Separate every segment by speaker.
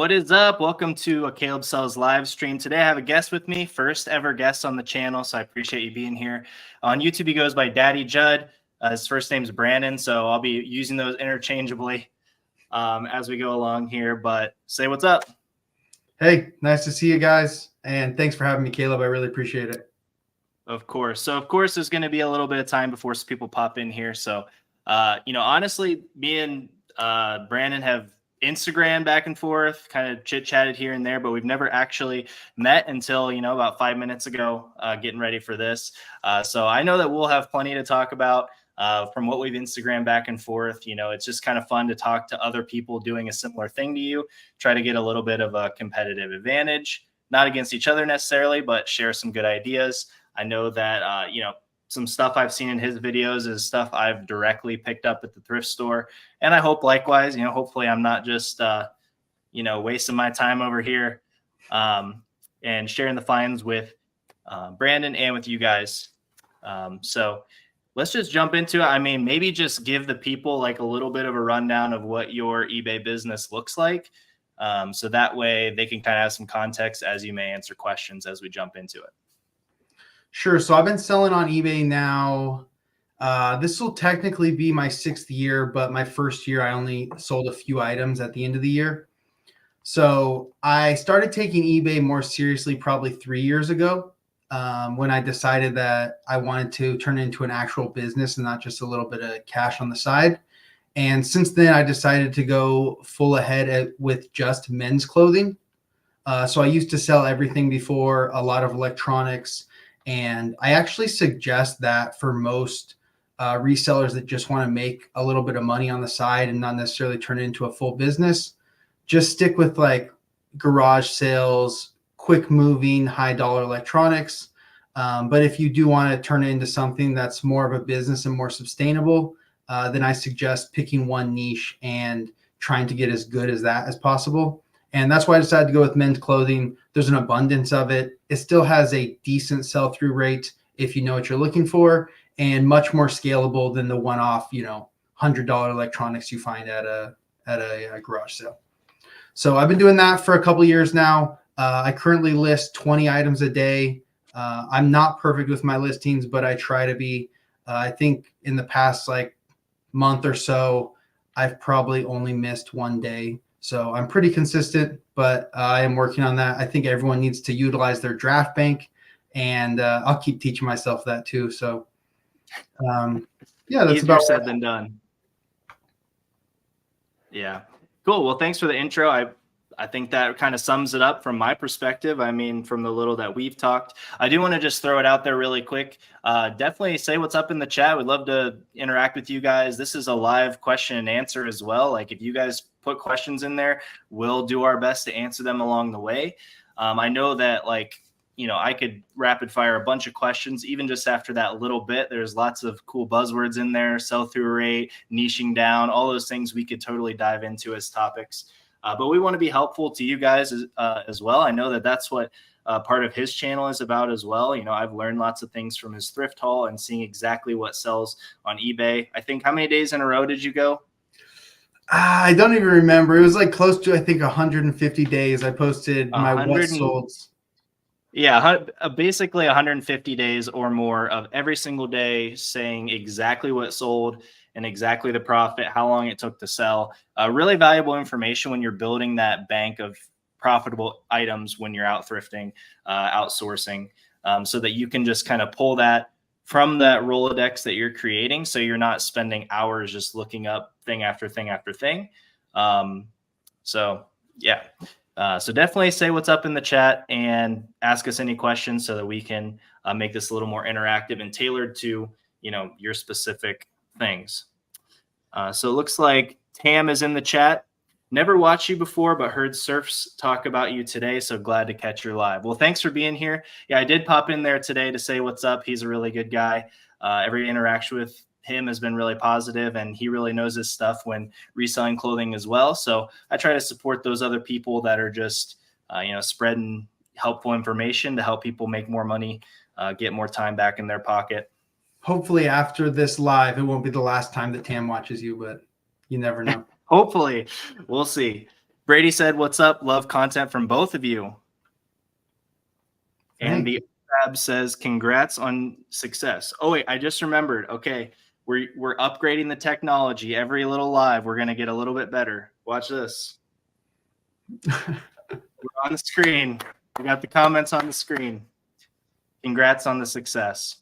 Speaker 1: What is up? Welcome to a Caleb Sells live stream. Today I have a guest with me, first ever guest on the channel, so I appreciate you being here. On YouTube, he goes by Daddy Judd. His first name is Brandon, so I'll be using those interchangeably as we go along here. But say what's up.
Speaker 2: Hey, nice to see you guys, and thanks for having me, Caleb. I really appreciate it.
Speaker 1: Of course. So, of course, there's going to be a little bit of time before some people pop in here. So, honestly, me and Brandon have Instagram back and forth, kind of chit-chatted here and there, but we've never actually met until, about 5 minutes ago, getting ready for this. So I know that we'll have plenty to talk about from what we've Instagram back and forth. It's just kind of fun to talk to other people doing a similar thing to you, try to get a little bit of a competitive advantage, not against each other necessarily, but share some good ideas. I know that, some stuff I've seen in his videos is stuff I've directly picked up at the thrift store. And I hope likewise, hopefully I'm not just, wasting my time over here and sharing the finds with Brandon and with you guys. So let's just jump into it. I mean, maybe just give the people like a little bit of a rundown of what your eBay business looks like. So that way they can kind of have some context as you may answer questions as we jump into it.
Speaker 2: Sure. So I've been selling on eBay now. This will technically be my 6th year, but my first year I only sold a few items at the end of the year. So I started taking eBay more seriously probably 3 years ago when I decided that I wanted to turn it into an actual business and not just a little bit of cash on the side. And since then, I decided to go full ahead with just men's clothing. So I used to sell everything before, a lot of electronics. And I actually suggest that for most resellers that just want to make a little bit of money on the side and not necessarily turn it into a full business, just stick with like garage sales, quick moving, high dollar electronics. But if you do want to turn it into something that's more of a business and more sustainable, then I suggest picking one niche and trying to get as good as that as possible. And that's why I decided to go with men's clothing. There's an abundance of it. It still has a decent sell-through rate if you know what you're looking for, and much more scalable than the one-off, $100 electronics you find at a garage sale. So I've been doing that for a couple of years now. I currently list 20 items a day. I'm not perfect with my listings, but I try to be. I think in the past month or so, I've probably only missed one day. So I'm pretty consistent, but I am working on that. I think everyone needs to utilize their draft bank, and I'll keep teaching myself that too. So that's
Speaker 1: easier said than done. Yeah, cool. Well, thanks for the intro. I think that kind of sums it up from my perspective. I mean, from the little that we've talked, I do want to just throw it out there really quick. Definitely say what's up in the chat. We'd love to interact with you guys. This is a live question and answer as well. Like if you guys put questions in there, we'll do our best to answer them along the way. I know that I could rapid fire a bunch of questions, even just after that little bit. There's lots of cool buzzwords in there, sell-through rate, niching down, all those things we could totally dive into as topics. But we want to be helpful to you guys as well. I know that that's what part of his channel is about as well. I've learned lots of things from his thrift haul and seeing exactly what sells on eBay. I think, how many days in a row did you go?
Speaker 2: I don't even remember. It was close to, I think, 150 days. I posted my what sold.
Speaker 1: Yeah, basically 150 days or more of every single day saying exactly what sold and exactly the profit, how long it took to sell. Really valuable information when you're building that bank of profitable items when you're out thrifting, outsourcing, so that you can just kind of pull that from that Rolodex that you're creating. So you're not spending hours just looking up thing after thing after thing. So definitely say what's up in the chat and ask us any questions so that we can make this a little more interactive and tailored to, your specific things. So it looks like Tam is in the chat. Never watched you before, but heard Surfs talk about you today. So glad to catch you live. Well, thanks for being here. Yeah, I did pop in there today to say what's up. He's a really good guy. Every interaction with him has been really positive, and he really knows his stuff when reselling clothing as well. So I try to support those other people that are just, spreading helpful information to help people make more money, get more time back in their pocket.
Speaker 2: Hopefully after this live, it won't be the last time that Tam watches you, but you never know.
Speaker 1: Hopefully. We'll see. Brady said, "What's up? Love content from both of you." And
Speaker 2: Thanks.
Speaker 1: the Fab says, "Congrats on success." Oh wait, I just remembered. Okay, we're upgrading the technology. Every little live, we're gonna get a little bit better. Watch this. We're on the screen. We got the comments on the screen. Congrats on the success.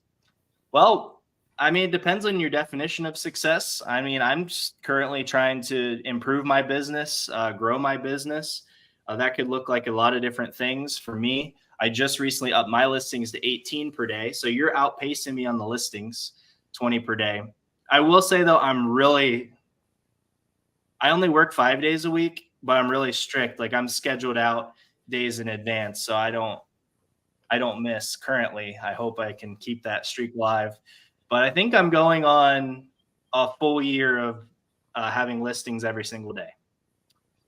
Speaker 1: Well, I mean, it depends on your definition of success. I mean, I'm just currently trying to improve my business, grow my business. That could look like a lot of different things for me. I just recently upped my listings to 18 per day. So you're outpacing me on the listings, 20 per day. I will say though, I only work 5 days a week, but I'm really strict. Like I'm scheduled out days in advance. So I don't miss currently. I hope I can keep that streak live. But I think I'm going on a full year of having listings every single day.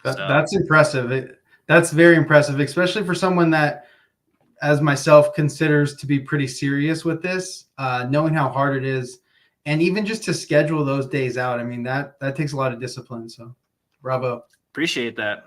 Speaker 1: So
Speaker 2: That's impressive. That's very impressive, especially for someone that, as myself, considers to be pretty serious with this. Knowing how hard it is, and even just to schedule those days out. I mean, that takes a lot of discipline. So, bravo.
Speaker 1: appreciate that.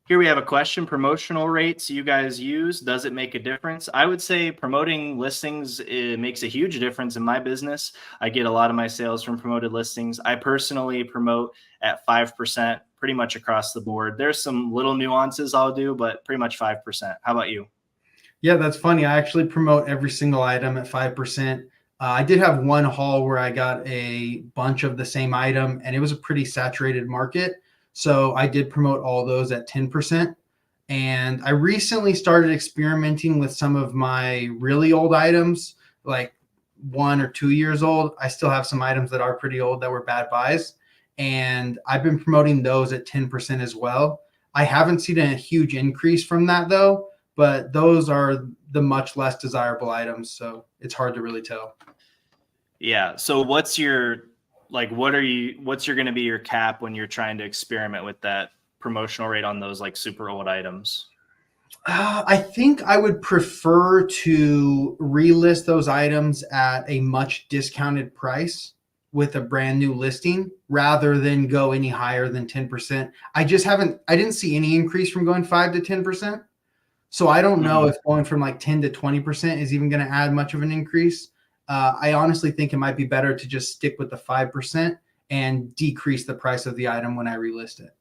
Speaker 1: Here we have a question. Promotional rates you guys use, does it make a difference? I would say promoting listings, it makes a huge difference in my business. I get a lot of my sales from promoted listings. I personally promote at 5% pretty much across the board. There's some little nuances I'll do, but pretty much 5%. How about you?
Speaker 2: Yeah, that's funny. I actually promote every single item at 5%. I did have one haul where I got a bunch of the same item, and it was a pretty saturated market. So I did promote all those at 10%. And I recently started experimenting with some of my really old items, like 1 or 2 years old. I still have some items that are pretty old that were bad buys. And I've been promoting those at 10% as well. I haven't seen a huge increase from that though, but those are the much less desirable items. So it's hard to really tell.
Speaker 1: Yeah. So what's your going to be your cap when you're trying to experiment with that promotional rate on those like super old items?
Speaker 2: I think I would prefer to relist those items at a much discounted price with a brand new listing rather than go any higher than 10%. I didn't see any increase from going 5 to 10%. So I don't know
Speaker 1: Mhm.
Speaker 2: if going from like 10 to 20% is even going to add much of an increase. I honestly think it might be better to just stick with the 5% and decrease the price of the item when I relist it.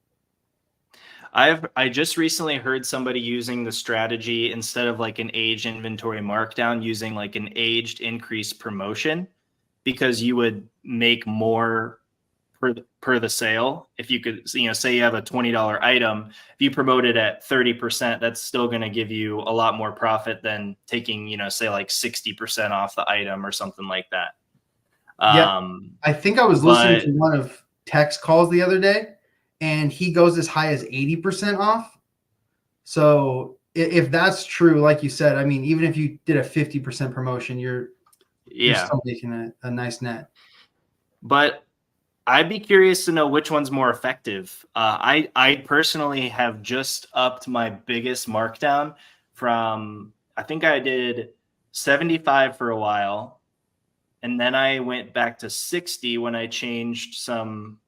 Speaker 1: I just recently heard somebody using the strategy instead of like an aged inventory markdown, using like an aged increase promotion, because you would make more per the sale. If you could, say you have a $20 item, if you promote it at 30%, that's still going to give you a lot more profit than taking, say like 60% off the item or something like that.
Speaker 2: Yeah,
Speaker 1: Um,
Speaker 2: I think I was listening
Speaker 1: but
Speaker 2: to one of Tech's calls the other day, and he goes as high as 80% off. So if that's true, like you said, I mean, even if you did a 50% promotion, you're
Speaker 1: yeah,
Speaker 2: still making a nice net.
Speaker 1: but I'd be curious to know which one's more effective. I personally have just upped my biggest markdown from, I think I did 75 for a while, and then I went back to 60 when I changed some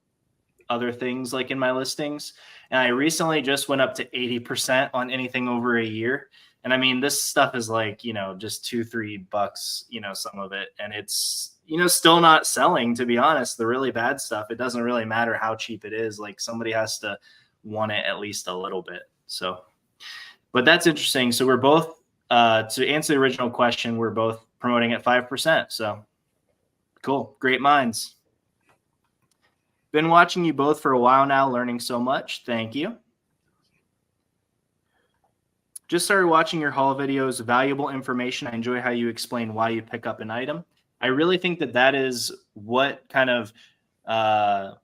Speaker 1: other things like in my listings. And I recently just went up to 80% on anything over a year. And I mean, this stuff is like, just $2-3, some of it. And it's, still not selling, to be honest. The really bad stuff, it doesn't really matter how cheap it is. Like somebody has to want it at least a little bit. So, but that's interesting. So we're both, to answer the original question, we're both promoting at 5%. So cool. Great minds. Been watching you both for a while now, learning so much. Thank you. Just started watching your haul videos. Valuable information. I enjoy how you explain why you pick up an item. I really think that is what kind of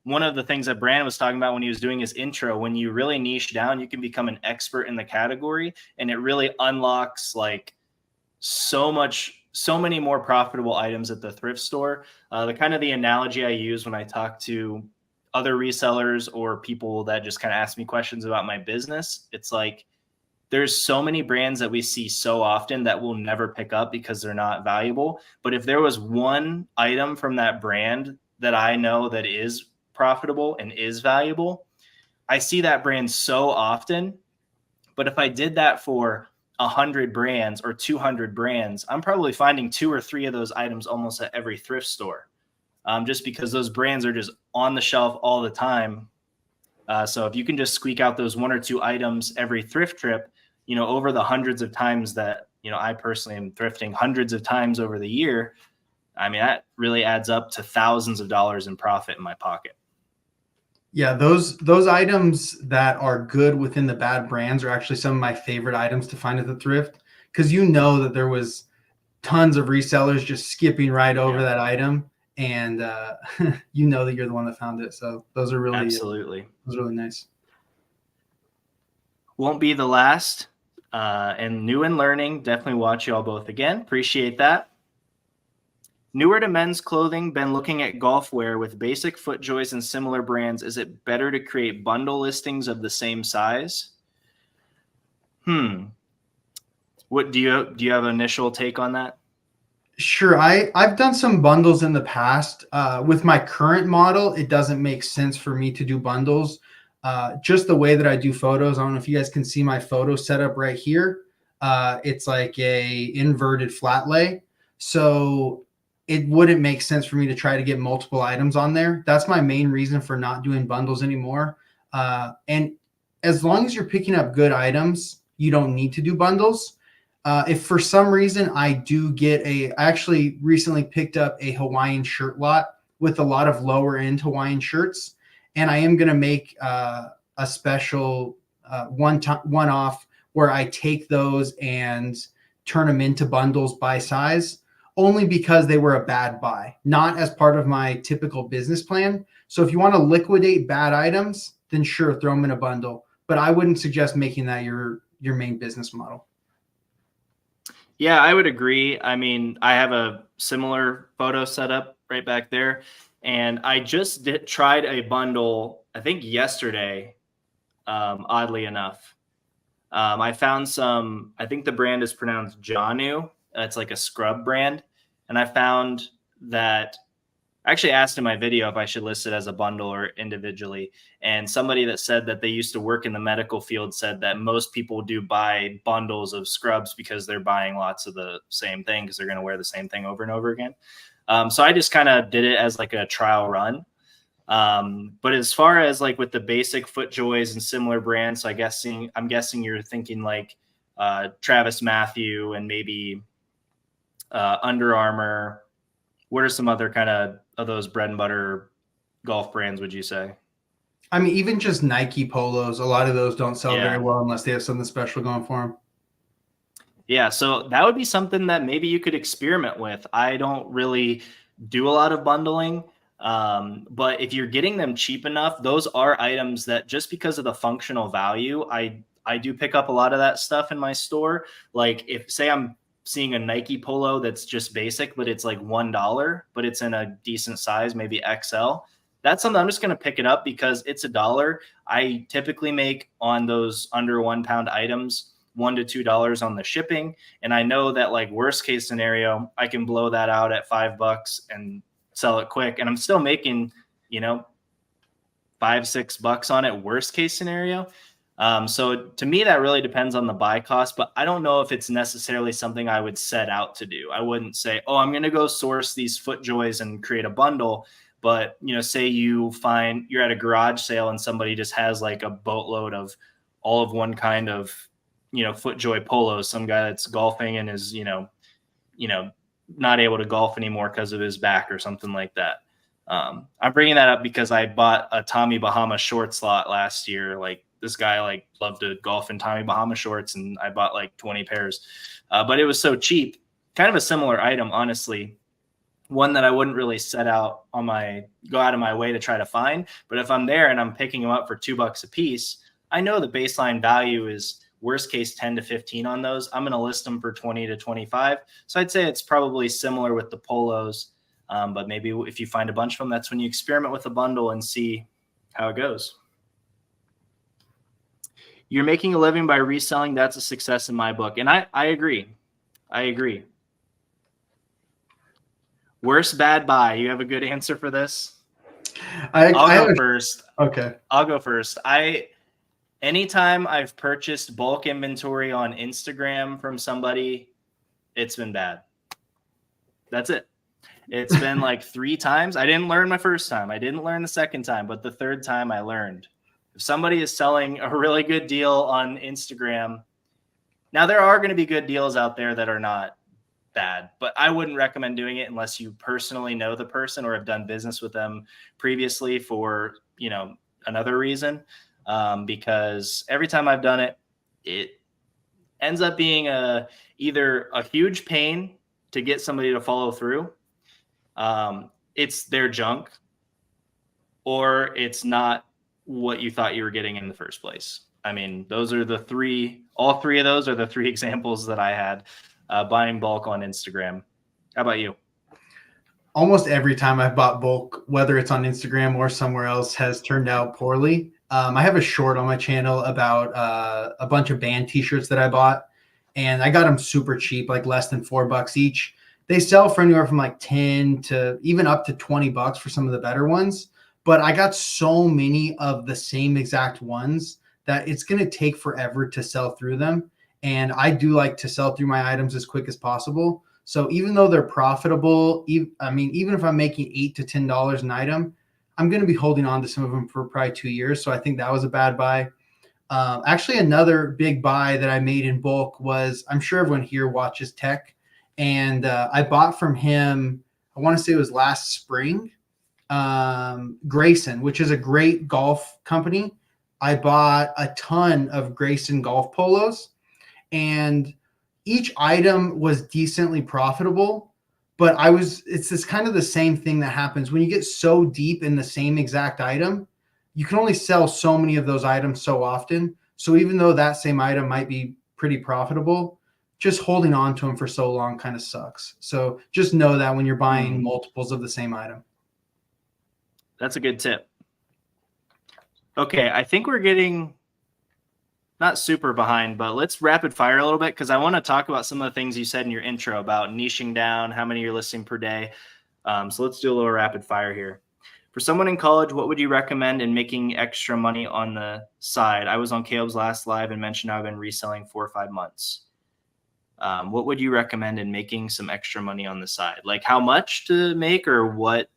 Speaker 1: one of the things that Brandon was talking about when he was doing his intro. When you really niche down, you can become an expert in the category, and it really unlocks like so many more profitable items at the thrift store. The analogy I use when I talk to other resellers or people that just kind of ask me questions about my business, it's like there's so many brands that we see so often that we'll never pick up because they're not valuable. But if there was one item from that brand that I know that is profitable and is valuable, I see that brand so often, but if I did that for 100 brands or 200 brands, I'm probably finding 2 or 3 of those items almost at every thrift store, just because those brands are just on the shelf all the time. So if you can just squeak out those 1 or 2 items every thrift trip, over the hundreds of times that, I personally am thrifting hundreds of times over the year, I mean, that really adds up to thousands of dollars in profit in my pocket.
Speaker 2: Yeah, those items that are good within the bad brands are actually some of my favorite items to find at the thrift, because that there was tons of resellers just skipping right over that item, and that you're the one that found it. So those are
Speaker 1: Absolutely.
Speaker 2: nice.
Speaker 1: Won't be the last. And new and learning, definitely watch y'all both again. Appreciate that. Newer to men's clothing, been looking at golf wear with basic FootJoys and similar brands. Is it better to create bundle listings of the same size? What do you have an initial take on that?
Speaker 2: Sure. I've done some bundles in the past. With my current model, it doesn't make sense for me to do bundles. Just the way that I do photos. I don't know if you guys can see my photo setup right here. It's like a inverted flat lay. So it wouldn't make sense for me to try to get multiple items on there. That's my main reason for not doing bundles anymore. And as long as you're picking up good items, you don't need to do bundles. If for some reason I actually recently picked up a Hawaiian shirt lot with a lot of lower end Hawaiian shirts, and I am going to make a special one off where I take those and turn them into bundles by size, only because they were a bad buy, not as part of my typical business plan. So if you want to liquidate bad items, then sure, throw them in a bundle. But I wouldn't suggest making that your main business model.
Speaker 1: Yeah, I would agree. I mean, I have a similar photo setup right back there, and I just tried a bundle, I think yesterday, oddly enough. I found some, I think the brand is pronounced Janu. It's like a scrub brand. And I found that I actually asked in my video if I should list it as a bundle or individually. And somebody that said that they used to work in the medical field said that most people do buy bundles of scrubs because they're buying lots of the same thing because they're going to wear the same thing over and over again. So I just kind of did it as like a trial run. But as far as like with the basic FootJoys and similar brands, so I'm guessing you're thinking like Travis Matthew and maybe Under Armour. What are some other kind of those bread and butter golf brands, would you say?
Speaker 2: I mean, even just Nike polos, a lot of those don't sell very well unless they have something special going for them.
Speaker 1: Yeah, so that would be something that maybe you could experiment with. I don't really do a lot of bundling, but if you're getting them cheap enough, those are items that just because of the functional value, I do pick up a lot of that stuff in my store. Like if say I'm seeing a Nike polo that's just basic, but it's like $1, but it's in a decent size, maybe XL. That's something I'm just going to pick it up because it's $1. I typically make on those under 1 pound items $1 to $2 on the shipping. And I know that like worst case scenario, I can blow that out at $5 and sell it quick. And I'm still making, $5, $6 on it, worst case scenario. So to me, that really depends on the buy cost, but I don't know if it's necessarily something I would set out to do. I wouldn't say, oh, I'm going to go source these FootJoys and create a bundle. But, say you find you're at a garage sale and somebody just has like a boatload of all of one kind of, FootJoy polos, some guy that's golfing and is, not able to golf anymore because of his back or something like that. I'm bringing that up because I bought a Tommy Bahama short slot last year. Like this guy like loved to golf in Tommy Bahama shorts, and I bought like 20 pairs, but it was so cheap. Kind of a similar item, honestly. One that I wouldn't really go out of my way to try to find. But if I'm there and I'm picking them up for $2 a piece, I know the baseline value is worst case 10 to 15 on those. I'm going to list them for 20 to 25. So I'd say it's probably similar with the polos. But maybe if you find a bunch of them, that's when you experiment with a bundle and see how it goes. You're making a living by reselling. That's a success in my book. And I agree. Worst bad buy. You have a good answer for this? I'll
Speaker 2: I
Speaker 1: go
Speaker 2: have
Speaker 1: first.
Speaker 2: okay.
Speaker 1: I'll go first. Anytime I've purchased bulk inventory on Instagram from somebody, it's been bad. That's it. It's been like 3 times. I didn't learn my first time. I didn't learn the second time, but the third time I learned. If somebody is selling a really good deal on Instagram, now there are going to be good deals out there that are not bad, but I wouldn't recommend doing it unless you personally know the person or have done business with them previously for, another reason. Because every time I've done it, it ends up being either a huge pain to get somebody to follow through. It's their junk, or it's not what you thought you were getting in the first place. I mean, those are all three of those are the 3 examples that I had buying bulk on Instagram. How about you?
Speaker 2: Almost every time I've bought bulk, whether it's on Instagram or somewhere else, has turned out poorly. I have a short on my channel about a bunch of band T-shirts that I bought, and I got them super cheap, like less than $4 each. They sell for anywhere from like 10 to even up to $20 for some of the better ones. But I got so many of the same exact ones that it's going to take forever to sell through them. And I do like to sell through my items as quick as possible. So even though they're profitable, even if I'm making $8 to $10 an item, I'm going to be holding on to some of them for probably 2 years. So I think that was a bad buy. Actually, another big buy that I made in bulk was, I'm sure everyone here watches tech, and I bought from him, I want to say it was last spring, Grayson, which is a great golf company. I bought a ton of Grayson golf polos, and each item was decently profitable, but it's this kind of the same thing that happens when you get so deep in the same exact item. You can only sell so many of those items so often. So even though that same item might be pretty profitable, just holding on to them for so long kind of sucks. So just know that when you're buying multiples of the same item.
Speaker 1: That's a good tip. Okay, I think we're getting not super behind, but let's rapid fire a little bit because I want to talk about some of the things you said in your intro about niching down, how many you're listing per day. So let's do a little rapid fire here. For someone in college, what would you recommend in making extra money on the side? I was on Caleb's last live and mentioned I've been reselling 4 or 5 months. What would you recommend in making some extra money on the side? Like how much to make, or what?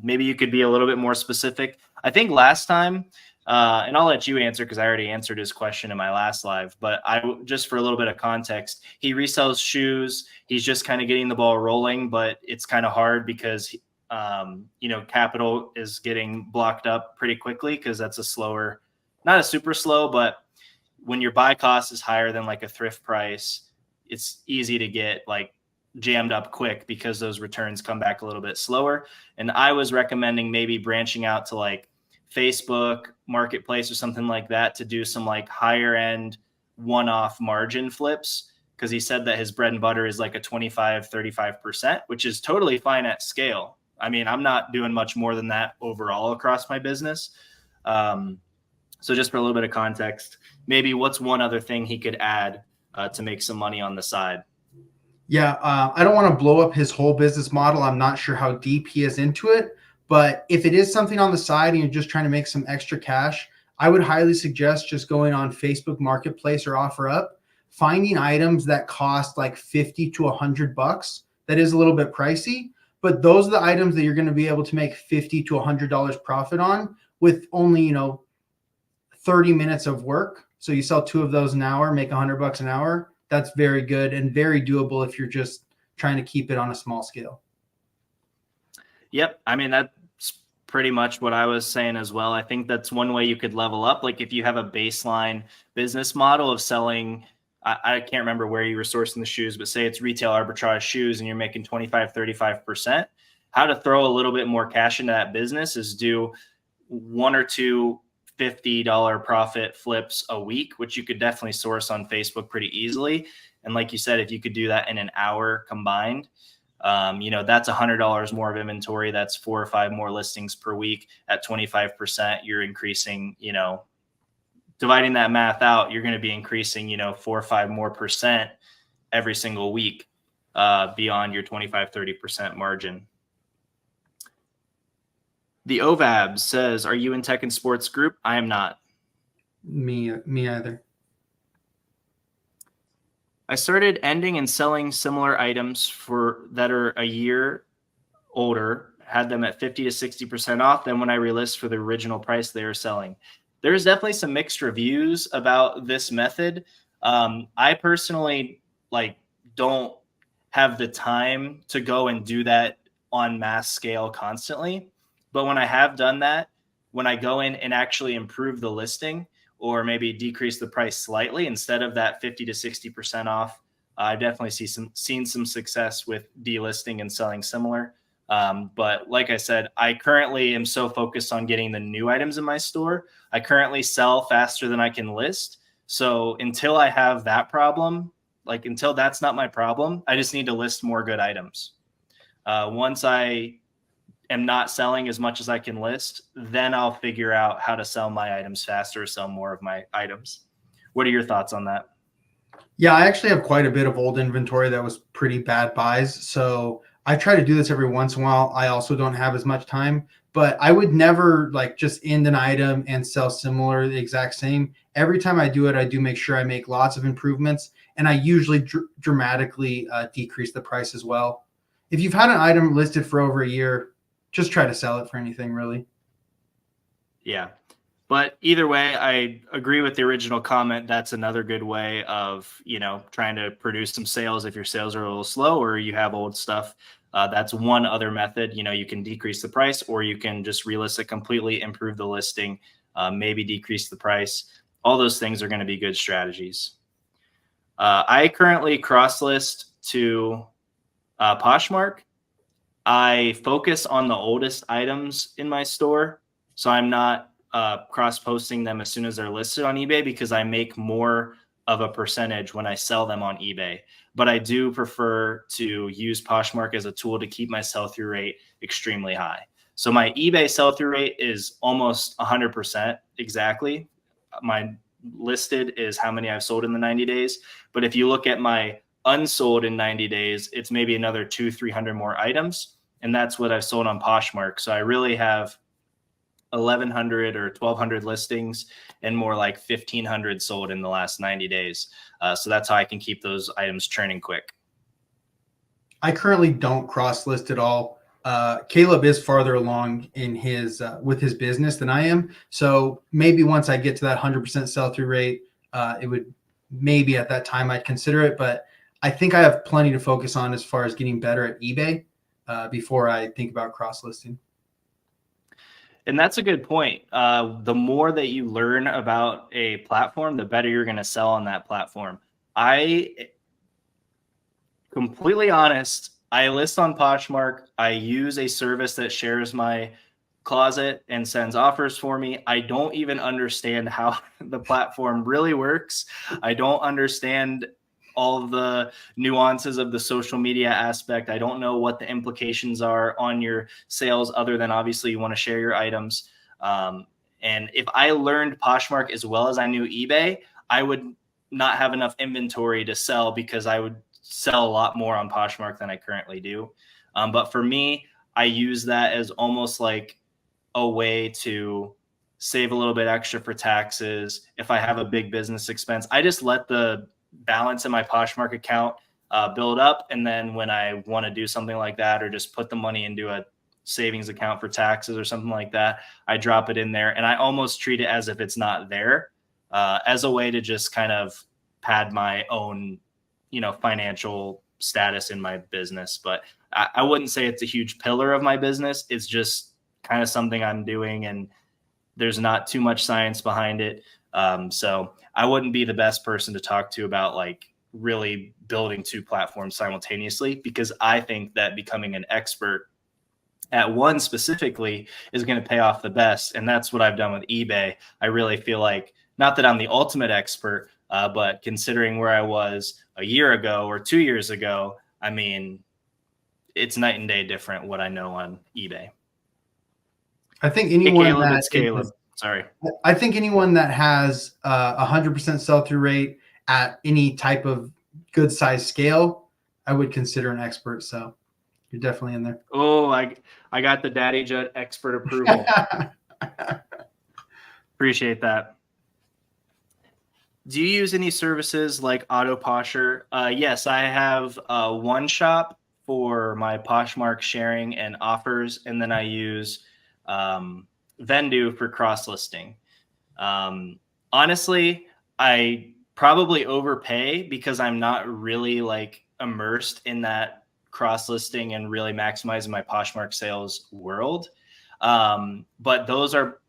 Speaker 1: Maybe you could be a little bit more specific. I think last time, and I'll let you answer because I already answered his question in my last live, but just for a little bit of context, he resells shoes. He's just kind of getting the ball rolling, but it's kind of hard because, capital is getting blocked up pretty quickly because that's not a super slow, but when your buy cost is higher than like a thrift price, it's easy to get like jammed up quick because those returns come back a little bit slower. And I was recommending maybe branching out to like Facebook Marketplace or something like that to do some like higher end one-off margin flips, because he said that his bread and butter is like a 25-35%, which is totally fine at scale. I mean, I'm not doing much more than that overall across my business. So just for a little bit of context, maybe what's one other thing he could add to make some money on the side?
Speaker 2: Yeah, I don't want to blow up his whole business model. I'm not sure how deep he is into it, but if it is something on the side and you're just trying to make some extra cash, I would highly suggest just going on Facebook Marketplace or OfferUp, finding items that cost like 50 to $100. That is a little bit pricey, but those are the items that you're going to be able to make $50 to $100 profit on with only, 30 minutes of work. So you sell 2 of those an hour, make $100 an hour. That's very good and very doable if you're just trying to keep it on a small scale.
Speaker 1: Yep. I mean, that's pretty much what I was saying as well. I think that's one way you could level up. Like if you have a baseline business model of selling, I can't remember where you were sourcing the shoes, but say it's retail arbitrage shoes and you're making 25-35%, how to throw a little bit more cash into that business is do 1 or 2 $50 profit flips a week, which you could definitely source on Facebook pretty easily. And like you said, if you could do that in an hour combined, that's $100 more of inventory. That's 4 or 5 more listings per week at 25%. You're increasing, dividing that math out, you're going to be increasing, 4 or 5 more percent every single week beyond your 25-30% margin. The OVAB says, are you in tech and sports group? I am not.
Speaker 2: Me either.
Speaker 1: I started ending and selling similar items for that are a year older, had them at 50 to 60% off than when I relist for the original price they were selling. There's definitely some mixed reviews about this method. I personally like don't have the time to go and do that on mass scale constantly. But when I have done that, when I go in and actually improve the listing or maybe decrease the price slightly instead of that 50 to 60% off, I've definitely seen some success with delisting and selling similar. But like I said, I currently am so focused on getting the new items in my store. I currently sell faster than I can list. So until I have that problem, like until that's not my problem, I just need to list more good items. Once I am not selling as much as I can list, then I'll figure out how to sell my items faster or sell more of my items. What are your thoughts on that?
Speaker 2: Yeah, I actually have quite a bit of old inventory that was pretty bad buys. So I try to do this every once in a while. I also don't have as much time, but I would never like just end an item and sell similar, the exact same. Every time I do it, I do make sure I make lots of improvements, and I usually dramatically decrease the price as well. If you've had an item listed for over a year, just try to sell it for anything really.
Speaker 1: Yeah. But either way, I agree with the original comment. That's another good way of, trying to produce some sales if your sales are a little slow or you have old stuff. That's one other method. You can decrease the price or you can just relist it completely, improve the listing, maybe decrease the price. All those things are going to be good strategies. I currently cross list to Poshmark. I focus on the oldest items in my store. So I'm not cross posting them as soon as they're listed on eBay because I make more of a percentage when I sell them on eBay. But I do prefer to use Poshmark as a tool to keep my sell through rate extremely high. So my eBay sell through rate is almost 100% exactly. My listed is how many I've sold in the 90 days. But if you look at my unsold in 90 days, it's maybe another 200-300 more items. And that's what I've sold on Poshmark. So I really have 1,100 or 1,200 listings and more like 1,500 sold in the last 90 days. So that's how I can keep those items churning quick.
Speaker 2: I currently don't cross list at all. Caleb is farther along in his with his business than I am. So maybe once I get to that 100% sell through rate, it would maybe at that time I'd consider it. But I think I have plenty to focus on as far as getting better at eBay before I think about cross listing.
Speaker 1: And that's a good point. The more that you learn about a platform, the better you're going to sell on that platform. Completely honest, I list on Poshmark. I use a service that shares my closet and sends offers for me. I don't even understand how the platform really works. I don't understand all of the nuances of the social media aspect. I don't know what the implications are on your sales other than obviously you want to share your items. And if I learned Poshmark as well as I knew eBay, I would not have enough inventory to sell because I would sell a lot more on Poshmark than I currently do. But for me, I use that as almost like a way to save a little bit extra for taxes. If I have a big business expense, I just let the balance in my Poshmark account build up. And then when I want to do something like that, or just put the money into a savings account for taxes or something like that, I drop it in there and I almost treat it as if it's not there, as a way to just kind of pad my own, financial status in my business. But I wouldn't say it's a huge pillar of my business. It's just kind of something I'm doing and there's not too much science behind it. So I wouldn't be the best person to talk to about like really building two platforms simultaneously, because I think that becoming an expert at one specifically is going to pay off the best. And that's what I've done with eBay. I really feel like, not that I'm the ultimate expert, but considering where I was a year ago or 2 years ago, I mean, it's night and day different what I know on eBay.
Speaker 2: I think anyone
Speaker 1: Caleb,
Speaker 2: that
Speaker 1: it's Caleb. Sorry.
Speaker 2: I think anyone that has 100% sell through rate at any type of good size scale, I would consider an expert. So You're definitely in there.
Speaker 1: Oh, I got the Daddy Judd expert approval. Appreciate that. Do you use any services like Autoposher? Yes, I have one shop for my Poshmark sharing and offers, and then I use Vendu for cross listing. Honestly, I probably overpay because I'm not really like immersed in that cross listing and really maximizing my Poshmark sales world. But those are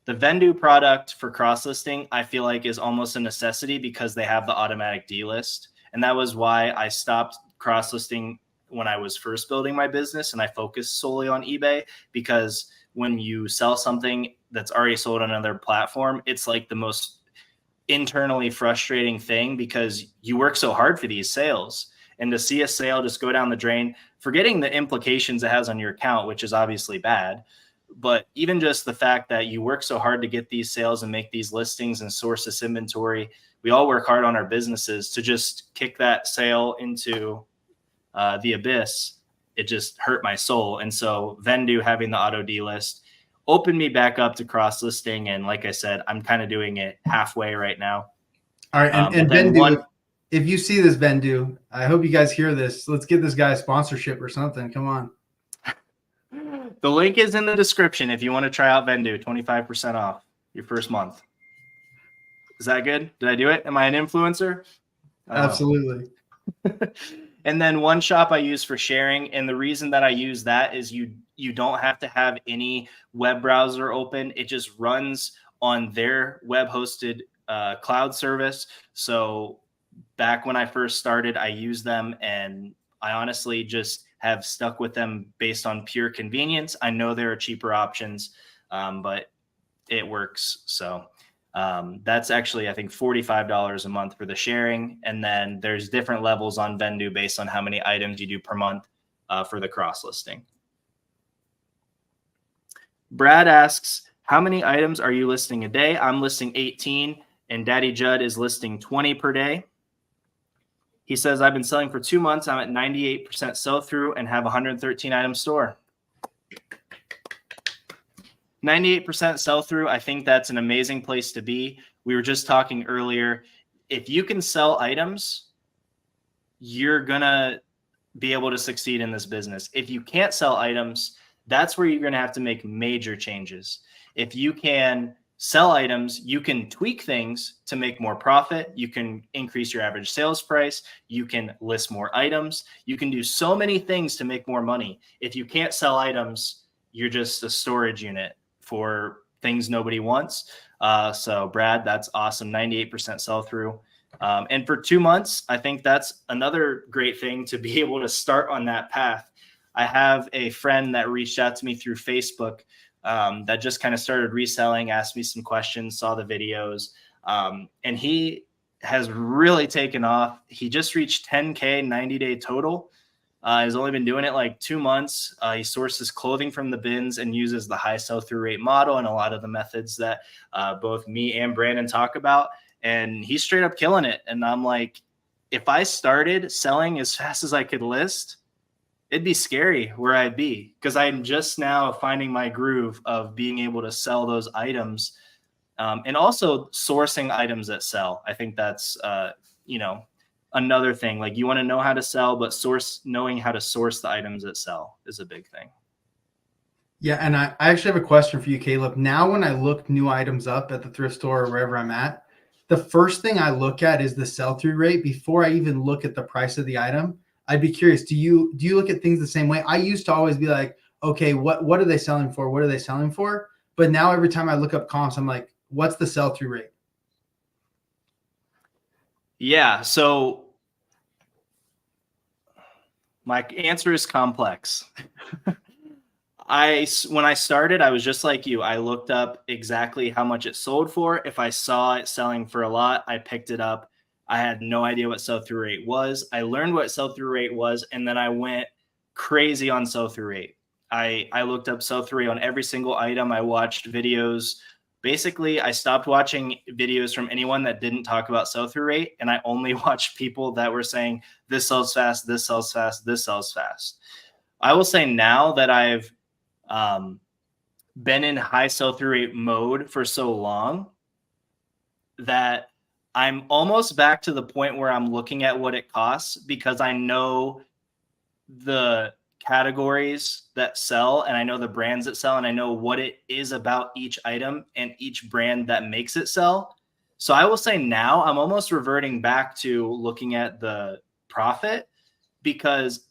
Speaker 1: the Vendu product for cross listing, I feel like is almost a necessity because they have the automatic delist. And that was why I stopped cross listing when I was first building my business and I focused solely on eBay, because when you sell something that's already sold on another platform, it's like the most internally frustrating thing because you work so hard for these sales, and to see a sale just go down the drain, forgetting the implications it has on your account, which is obviously bad, but even just the fact that you work so hard to get these sales and make these listings and source this inventory, we all work hard on our businesses, to just kick that sale into the abyss, it just hurt my soul. And so Vendu having the auto delist opened me back up to cross listing. And like I said, I'm kind of doing it halfway right now.
Speaker 2: All right. And Vendu, if you see this, Vendu, I hope you guys hear this. Let's get this guy a sponsorship or something. Come on.
Speaker 1: The link is in the description if you want to try out Vendu, 25% off your first month. Is that good? Did I do it? Am I an influencer?
Speaker 2: Absolutely.
Speaker 1: And then one shop I use for sharing. And the reason that I use that is you don't have to have any web browser open. It just runs on their web hosted cloud service. So back when I first started, I used them, and I honestly just have stuck with them based on pure convenience. I know there are cheaper options, but it works. So that's actually, I think, $45 a month for the sharing. And then there's different levels on Vendu based on how many items you do per month for the cross listing. Brad asks, how many items are you listing a day? I'm listing 18, and Daddy Judd is listing 20 per day. He says, I've been selling for 2 months. I'm at 98% sell through and have 113 item store. 98% sell through. I think that's an amazing place to be. We were just talking earlier. If you can sell items, you're going to be able to succeed in this business. If you can't sell items, that's where you're going to have to make major changes. If you can sell items, you can tweak things to make more profit. You can increase your average sales price. You can list more items. You can do so many things to make more money. If you can't sell items, you're just a storage unit for things nobody wants. So Brad, that's awesome. 98% sell through. And for 2 months, I think that's another great thing to be able to start on that path. I have a friend that reached out to me through Facebook that just kind of started reselling, asked me some questions, saw the videos, and he has really taken off. He just reached 10K 90-day total. He's only been doing it like 2 months. He sources clothing from the bins and uses the high sell-through rate model and a lot of the methods that both me and Brandon talk about. And he's straight up killing it. And I'm like, if I started selling as fast as I could list, it'd be scary where I'd be, because I'm just now finding my groove of being able to sell those items and also sourcing items that sell. I think that's, another thing. Like, you want to know how to sell, but knowing how to source the items that sell is a big thing.
Speaker 2: Yeah. And I actually have a question for you, Caleb. Now, when I look new items up at the thrift store or wherever I'm at, the first thing I look at is the sell-through rate before I even look at the price of the item. I'd be curious, do you look at things the same way? I used to always be like, okay, what are they selling for? What are they selling for? But now every time I look up comps, I'm like, what's the sell-through rate?
Speaker 1: Yeah. So my answer is complex. When I started, I was just like you. I looked up exactly how much it sold for. If I saw it selling for a lot, I picked it up. I had no idea what sell-through rate was. I learned what sell-through rate was, and then I went crazy on sell-through rate. I looked up sell-through rate on every single item. I watched videos. Basically, I stopped watching videos from anyone that didn't talk about sell-through rate, and I only watched people that were saying, this sells fast, this sells fast, this sells fast. I will say now that I've been in high sell-through rate mode for so long that I'm almost back to the point where I'm looking at what it costs because I know the categories that sell and I know the brands that sell and I know what it is about each item and each brand that makes it sell. So I will say now I'm almost reverting back to looking at the profit because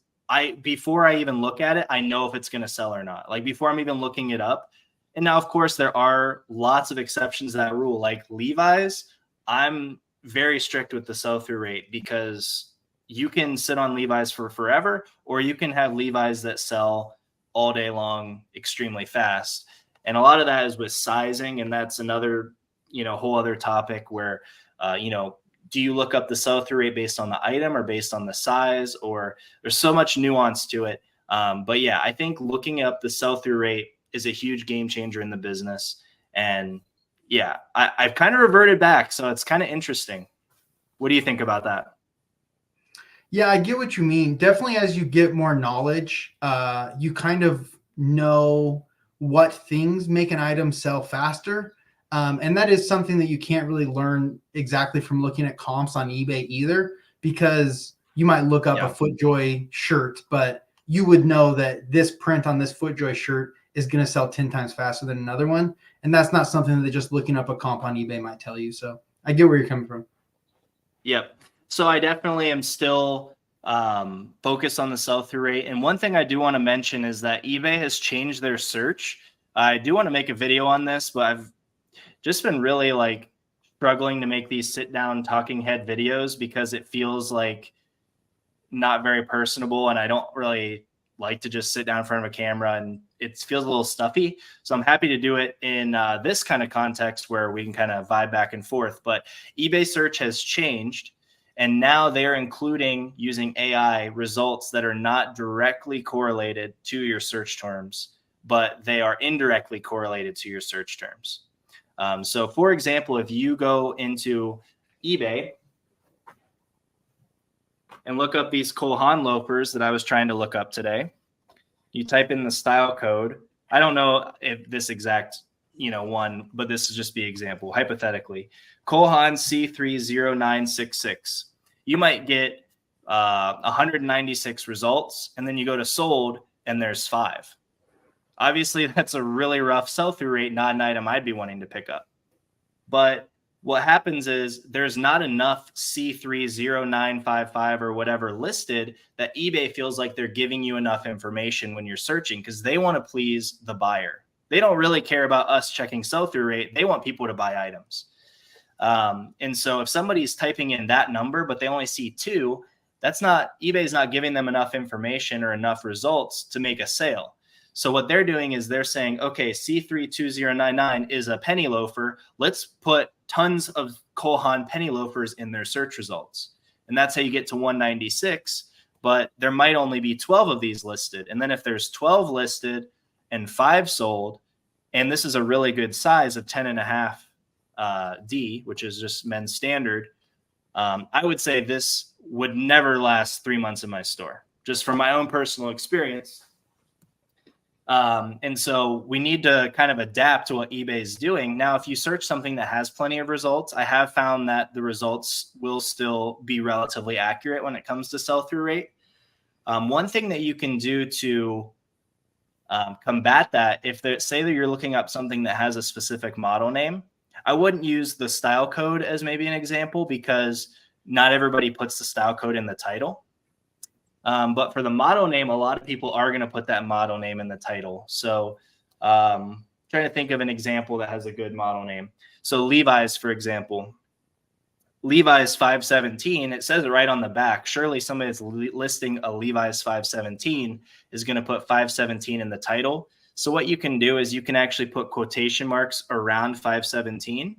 Speaker 1: before I even look at it, I know if it's going to sell or not. Like before I'm even looking it up. And now, of course, there are lots of exceptions to that rule. Like Levi's, I'm very strict with the sell-through rate because you can sit on Levi's for forever, or you can have Levi's that sell all day long extremely fast. And a lot of that is with sizing. And that's another, whole other topic where, do you look up the sell-through rate based on the item or based on the size, or there's so much nuance to it. But yeah, I think looking up the sell-through rate is a huge game changer in the business. And yeah, I've kind of reverted back. So it's kind of interesting. What do you think about that?
Speaker 2: Yeah, I get what you mean. Definitely as you get more knowledge, you kind of know what things make an item sell faster. And that is something that you can't really learn exactly from looking at comps on eBay either, because you might look up a FootJoy shirt, but you would know that this print on this FootJoy shirt is going to sell 10 times faster than another one. And that's not something that just looking up a comp on eBay might tell you. So I get where you're coming from.
Speaker 1: Yep. So I definitely am still focused on the sell-through rate. And one thing I do want to mention is that eBay has changed their search. I do want to make a video on this, but I've just been really struggling to make these sit-down talking head videos because it feels like not very personable, and I don't really like to just sit down in front of a camera, and it feels a little stuffy. So I'm happy to do it in this kind of context where we can kind of vibe back and forth. But eBay search has changed, and now they're including, using AI, results that are not directly correlated to your search terms, but they are indirectly correlated to your search terms. So for example, if you go into eBay and look up these Cole Haan loafers that I was trying to look up today, you type in the style code. I don't know if this exact, one, but this is just the example. Hypothetically, Cole Haan C30966. You might get 196 results, and then you go to sold, and there's 5. Obviously, that's a really rough sell-through rate, not an item I'd be wanting to pick up. But what happens is there's not enough C30955 or whatever listed that eBay feels like they're giving you enough information when you're searching, because they want to please the buyer. They don't really care about us checking sell-through rate. They want people to buy items. And so if somebody's typing in that number, but they only see 2, eBay's not giving them enough information or enough results to make a sale. So what they're doing is they're saying, okay, C32099 is a penny loafer. Let's put tons of Cole Haan penny loafers in their search results. And that's how you get to 196. But there might only be 12 of these listed. And then if there's 12 listed and 5 sold, and this is a really good size of 10.5 D, which is just men's standard, I would say this would never last 3 months in my store, just from my own personal experience. And so we need to kind of adapt to what eBay is doing. Now, if you search something that has plenty of results, I have found that the results will still be relatively accurate when it comes to sell-through rate. One thing that you can do to combat that, say that you're looking up something that has a specific model name, I wouldn't use the style code as maybe an example, because not everybody puts the style code in the title. But for the model name, a lot of people are going to put that model name in the title. So trying to think of an example that has a good model name. So Levi's, for example, Levi's 517, it says it right on the back. Surely somebody that's listing a Levi's 517 is going to put 517 in the title. So what you can do is you can actually put quotation marks around 517.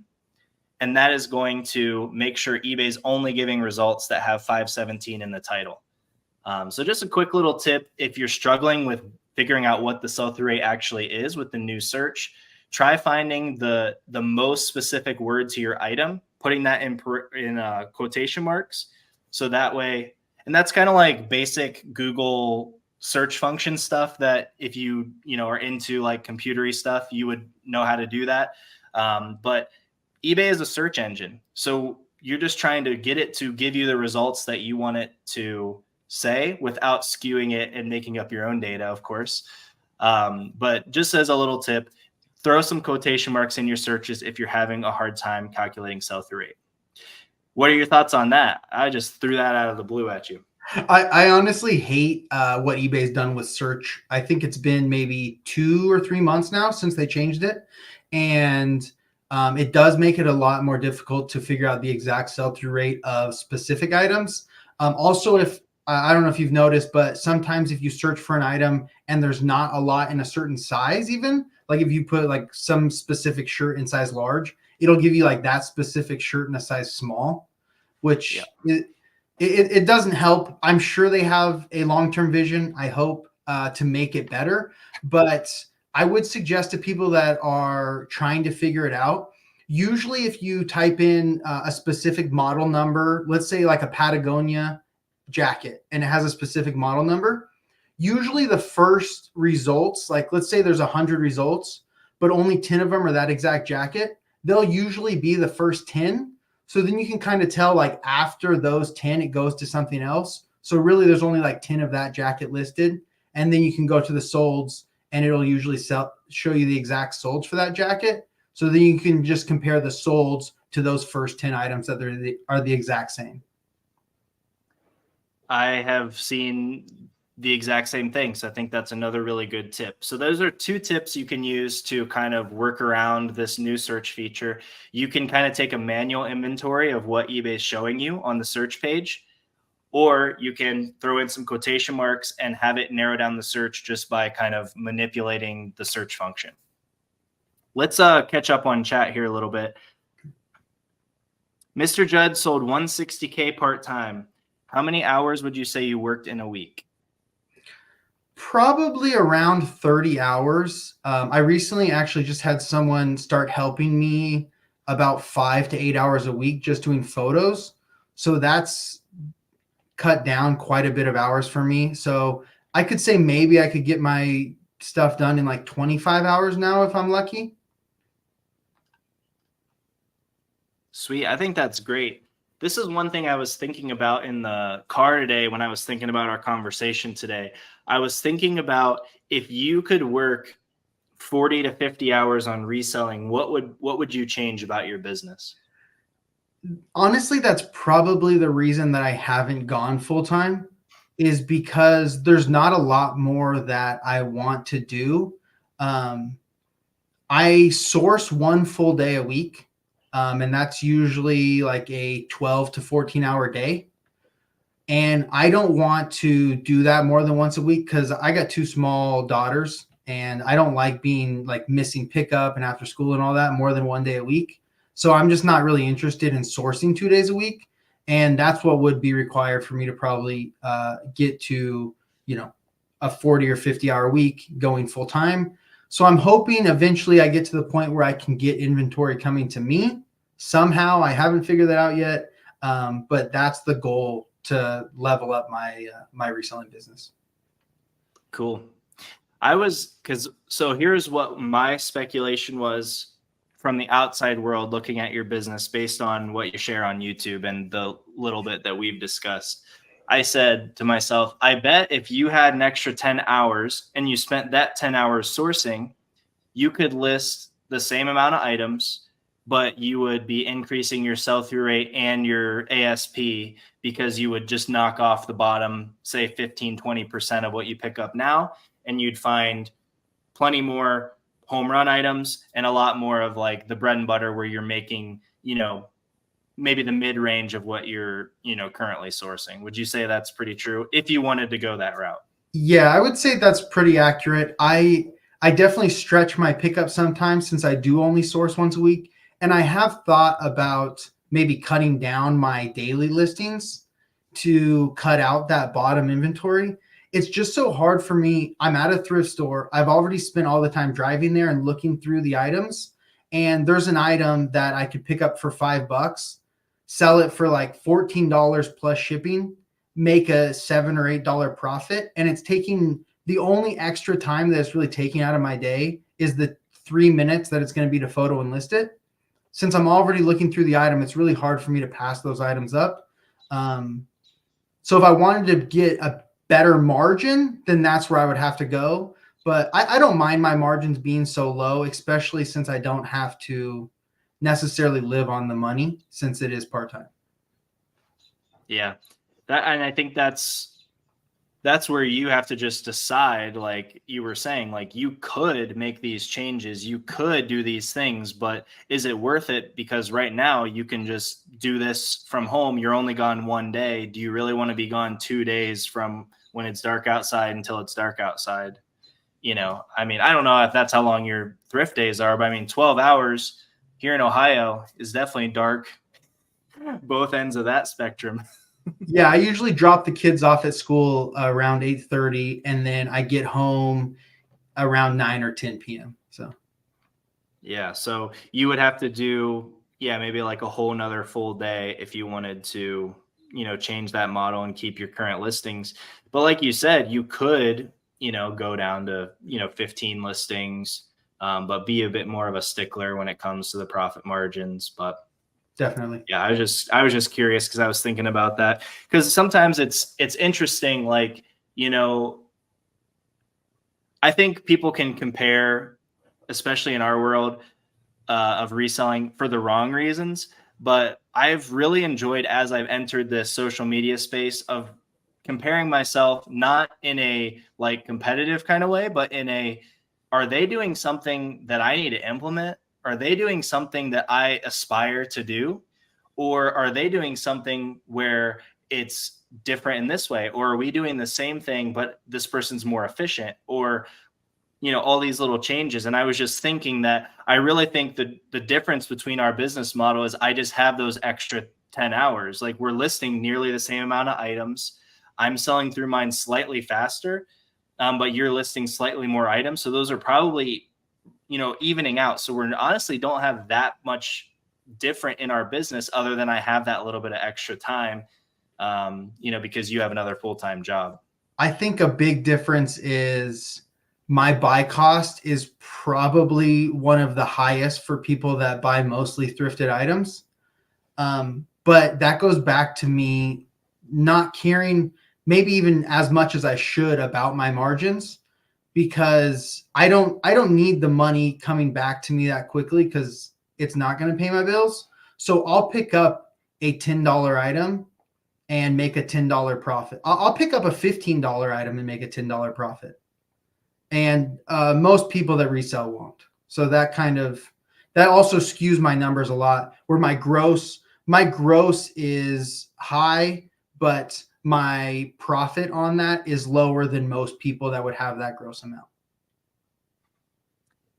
Speaker 1: And that is going to make sure eBay's only giving results that have 517 in the title. So just a quick little tip, if you're struggling with figuring out what the sell-through rate actually is with the new search, try finding the most specific word to your item, putting that in quotation marks. So that way, and that's kind of like basic Google search function stuff that if you are into like computery stuff, you would know how to do that. But eBay is a search engine, so you're just trying to get it to give you the results that you want it to say without skewing it and making up your own data, of course. But just as a little tip, throw some quotation marks in your searches if you're having a hard time calculating sell-through rate. What are your thoughts on that? I just threw that out of the blue at you.
Speaker 2: I honestly hate what eBay's done with search. I think it's been maybe 2 or 3 months now since they changed it. And it does make it a lot more difficult to figure out the exact sell-through rate of specific items. Also, if I don't know if you've noticed, but sometimes if you search for an item and there's not a lot in a certain size, even like if you put like some specific shirt in size large, it'll give you like that specific shirt in a size small, which it doesn't help. I'm sure they have a long-term vision, I hope, to make it better. But I would suggest to people that are trying to figure it out, usually if you type in a specific model number, let's say like a Patagonia jacket, and it has a specific model number, usually the first results, like let's say there's 100 results, but only 10 of them are that exact jacket, they'll usually be the first 10. So then you can kind of tell like after those 10, it goes to something else. So really there's only like 10 of that jacket listed. And then you can go to the solds and it'll usually show you the exact solds for that jacket. So then you can just compare the solds to those first 10 items that are the exact same.
Speaker 1: I have seen the exact same thing. So I think that's another really good tip. So those are 2 tips you can use to kind of work around this new search feature. You can kind of take a manual inventory of what eBay is showing you on the search page, or you can throw in some quotation marks and have it narrow down the search just by kind of manipulating the search function. Let's catch up on chat here a little bit. Mr. Judd sold 160K part-time. How many hours would you say you worked in a week?
Speaker 2: Probably around 30 hours. I recently actually just had someone start helping me about 5 to 8 hours a week just doing photos. So that's cut down quite a bit of hours for me. So I could say maybe I could get my stuff done in like 25 hours now if I'm lucky.
Speaker 1: Sweet. I think that's great. This is one thing I was thinking about in the car today when I was thinking about our conversation today. I was thinking about if you could work 40 to 50 hours on reselling, what would you change about your business?
Speaker 2: Honestly, that's probably the reason that I haven't gone full time, is because there's not a lot more that I want to do. I source 1 full day a week. And that's usually like a 12 to 14 hour day. And I don't want to do that more than once a week because I got 2 small daughters and I don't like being like missing pickup and after school and all that more than 1 day a week. So I'm just not really interested in sourcing 2 days a week. And that's what would be required for me to probably get to, a 40 or 50 hour week going full time. So I'm hoping eventually I get to the point where I can get inventory coming to me somehow. I haven't figured that out yet, but that's the goal, to level up my reselling business.
Speaker 1: Cool. So here's what my speculation was from the outside world looking at your business based on what you share on YouTube and the little bit that we've discussed. I said to myself, I bet if you had an extra 10 hours and you spent that 10 hours sourcing, you could list the same amount of items, but you would be increasing your sell-through rate and your ASP because you would just knock off the bottom, say 15, 20% of what you pick up now, and you'd find plenty more home run items and a lot more of like the bread and butter where you're making, maybe the mid-range of what you're, currently sourcing. Would you say that's pretty true if you wanted to go that route?
Speaker 2: Yeah, I would say that's pretty accurate. I definitely stretch my pickup sometimes since I do only source once a week. And I have thought about maybe cutting down my daily listings to cut out that bottom inventory. It's just so hard for me. I'm at a thrift store. I've already spent all the time driving there and looking through the items. And there's an item that I could pick up for $5, sell it for like $14 plus shipping. make a $7 or $8 profit. And it's taking the only extra time that it's really taking out of my day is the 3 minutes that it's going to be to photo and list it. Since I'm already looking through the item, it's really hard for me to pass those items up. So if I wanted to get a better margin, then that's where I would have to go. But I don't mind my margins being so low, especially since I don't have to necessarily live on the money since it is part-time.
Speaker 1: Yeah. And I think that's where you have to just decide, like you were saying, like you could make these changes, you could do these things, but is it worth it? Because right now you can just do this from home. You're only gone one day. Do you really want to be gone 2 days from when it's dark outside until it's dark outside? I mean, I don't know if that's how long your thrift days are, but I mean, 12 hours here in Ohio is definitely dark, both ends of that spectrum.
Speaker 2: Yeah, I usually drop the kids off at school around 8:30, and then I get home around 9 or 10 p.m. So
Speaker 1: Yeah, so you would have to do, yeah, maybe like a whole nother full day if you wanted to, change that model and keep your current listings. But like you said, you could, go down to, 15 listings, but be a bit more of a stickler when it comes to the profit margins. But
Speaker 2: definitely.
Speaker 1: yeah, I was just curious because I was thinking about that, because sometimes it's interesting, like, I think people can compare, especially in our world, of reselling for the wrong reasons. But I've really enjoyed, as I've entered this social media space, of comparing myself, not in a like competitive kind of way, but in a, are they doing something that I need to implement? Are they doing something that I aspire to do? Or are they doing something where it's different in this way? Or are we doing the same thing, but this person's more efficient? Or all these little changes. And I was just thinking that I really think the difference between our business model is I just have those extra 10 hours. Like, we're listing nearly the same amount of items. I'm selling through mine slightly faster, but you're listing slightly more items. So those are probably, evening out. So we're honestly don't have that much different in our business, other than I have that little bit of extra time, because you have another full-time job.
Speaker 2: I think a big difference is my buy cost is probably one of the highest for people that buy mostly thrifted items. But that goes back to me not caring maybe even as much as I should about my margins, because I don't need the money coming back to me that quickly because it's not going to pay my bills. So I'll pick up a $10 item and make a $10 profit. I'll pick up a $15 item and make a $10 profit. And most people that resell won't. So that also skews my numbers a lot, where my gross is high, but my profit on that is lower than most people that would have that gross amount.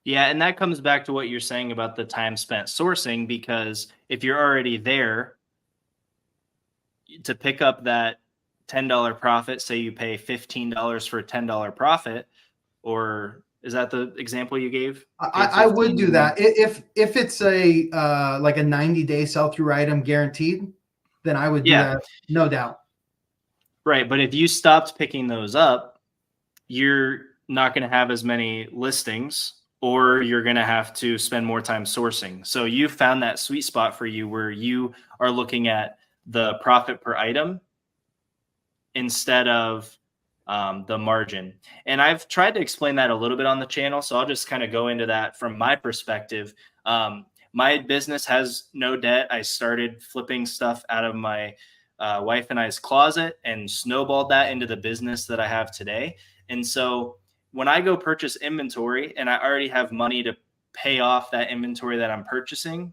Speaker 1: Yeah, and that comes back to what you're saying about the time spent sourcing, because if you're already there to pick up that $10 profit, say you pay $15 for a $10 profit, or is that the example you gave?
Speaker 2: I would do that if it's a like a 90-day sell-through item guaranteed, then I would do that, no doubt.
Speaker 1: Right, but if you stopped picking those up, you're not going to have as many listings, or you're going to have to spend more time sourcing. So you found that sweet spot for you where you are looking at the profit per item instead of the margin. And I've tried to explain that a little bit on the channel, so I'll just kind of go into that from my perspective. My business has no debt. I started flipping stuff out of my wife and I's closet and snowballed that into the business that I have today. And so when I go purchase inventory and I already have money to pay off that inventory that I'm purchasing,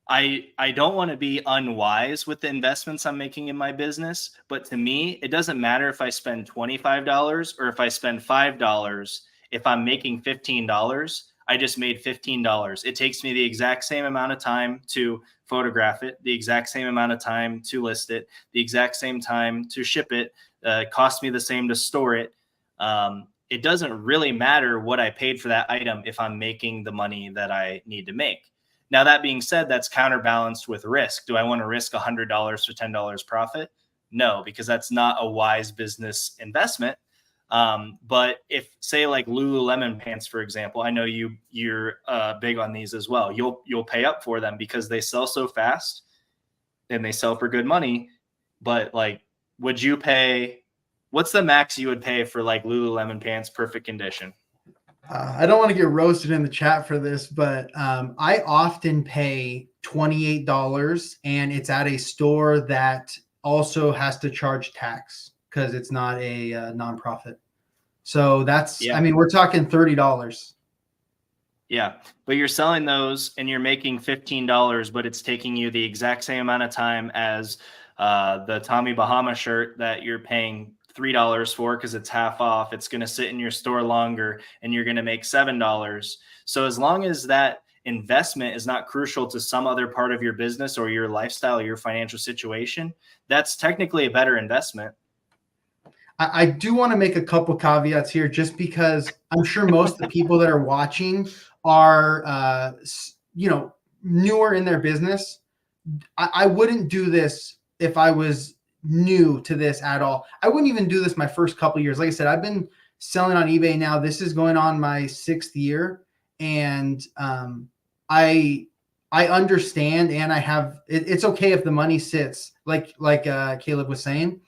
Speaker 1: I don't want to be unwise with the investments I'm making in my business, but to me, it doesn't matter if I spend $25 or if I spend $5. If I'm making $15, I just made $15. It takes me the exact same amount of time to photograph it, the exact same amount of time to list it, the exact same time to ship it. It costs me the same to store it. It doesn't really matter what I paid for that item if I'm making the money that I need to make. Now, that being said, that's counterbalanced with risk. Do I want to risk $100 for $10 profit? No, because that's not a wise business investment. But if, say, like Lululemon pants, for example, I know you're big on these as well. You'll pay up for them because they sell so fast and they sell for good money. But like, would you pay? What's the max you would pay for like Lululemon pants, perfect condition?
Speaker 2: I don't want to get roasted in the chat for this, but I often pay $28, and it's at a store that also has to charge tax because it's not a nonprofit. So that's,
Speaker 1: Yeah.
Speaker 2: I mean, we're talking $30.
Speaker 1: Yeah, but you're selling those and you're making $15, but it's taking you the exact same amount of time as the Tommy Bahama shirt that you're paying $3 for because it's half off. It's going to sit in your store longer and you're going to make $7. So as long as that investment is not crucial to some other part of your business or your lifestyle or your financial situation, that's technically a better investment.
Speaker 2: I do want to make a couple caveats here just because I'm sure most of the people that are watching are, newer in their business. I wouldn't do this if I was new to this at all. I wouldn't even do this my first couple years. Like I said, I've been selling on eBay now. This is going on my 6th year. And I understand, and I have, it's okay if the money sits like Caleb was saying.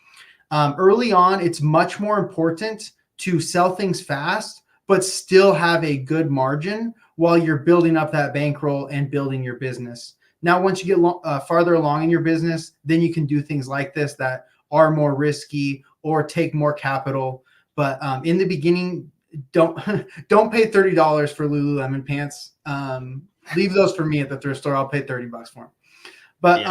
Speaker 2: Early on, it's much more important to sell things fast, but still have a good margin while you're building up that bankroll and building your business. Now, once you get farther along in your business, then you can do things like this that are more risky or take more capital. But in the beginning, don't pay $30 for Lululemon pants. Leave those for me at the thrift store. I'll pay $30 for them. But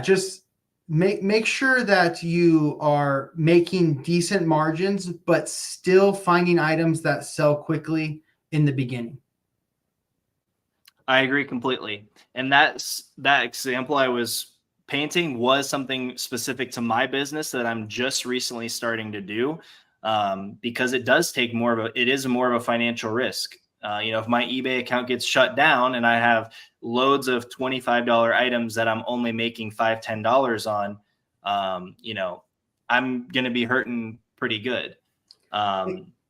Speaker 2: just make sure that you are making decent margins, but still finding items that sell quickly in the beginning.
Speaker 1: I agree completely. And that example I was painting was something specific to my business that I'm just recently starting to do, because it does take it is more of a financial risk. If my eBay account gets shut down and I have loads of $25 items that I'm only making $5, $10 on, I'm going to be hurting pretty good.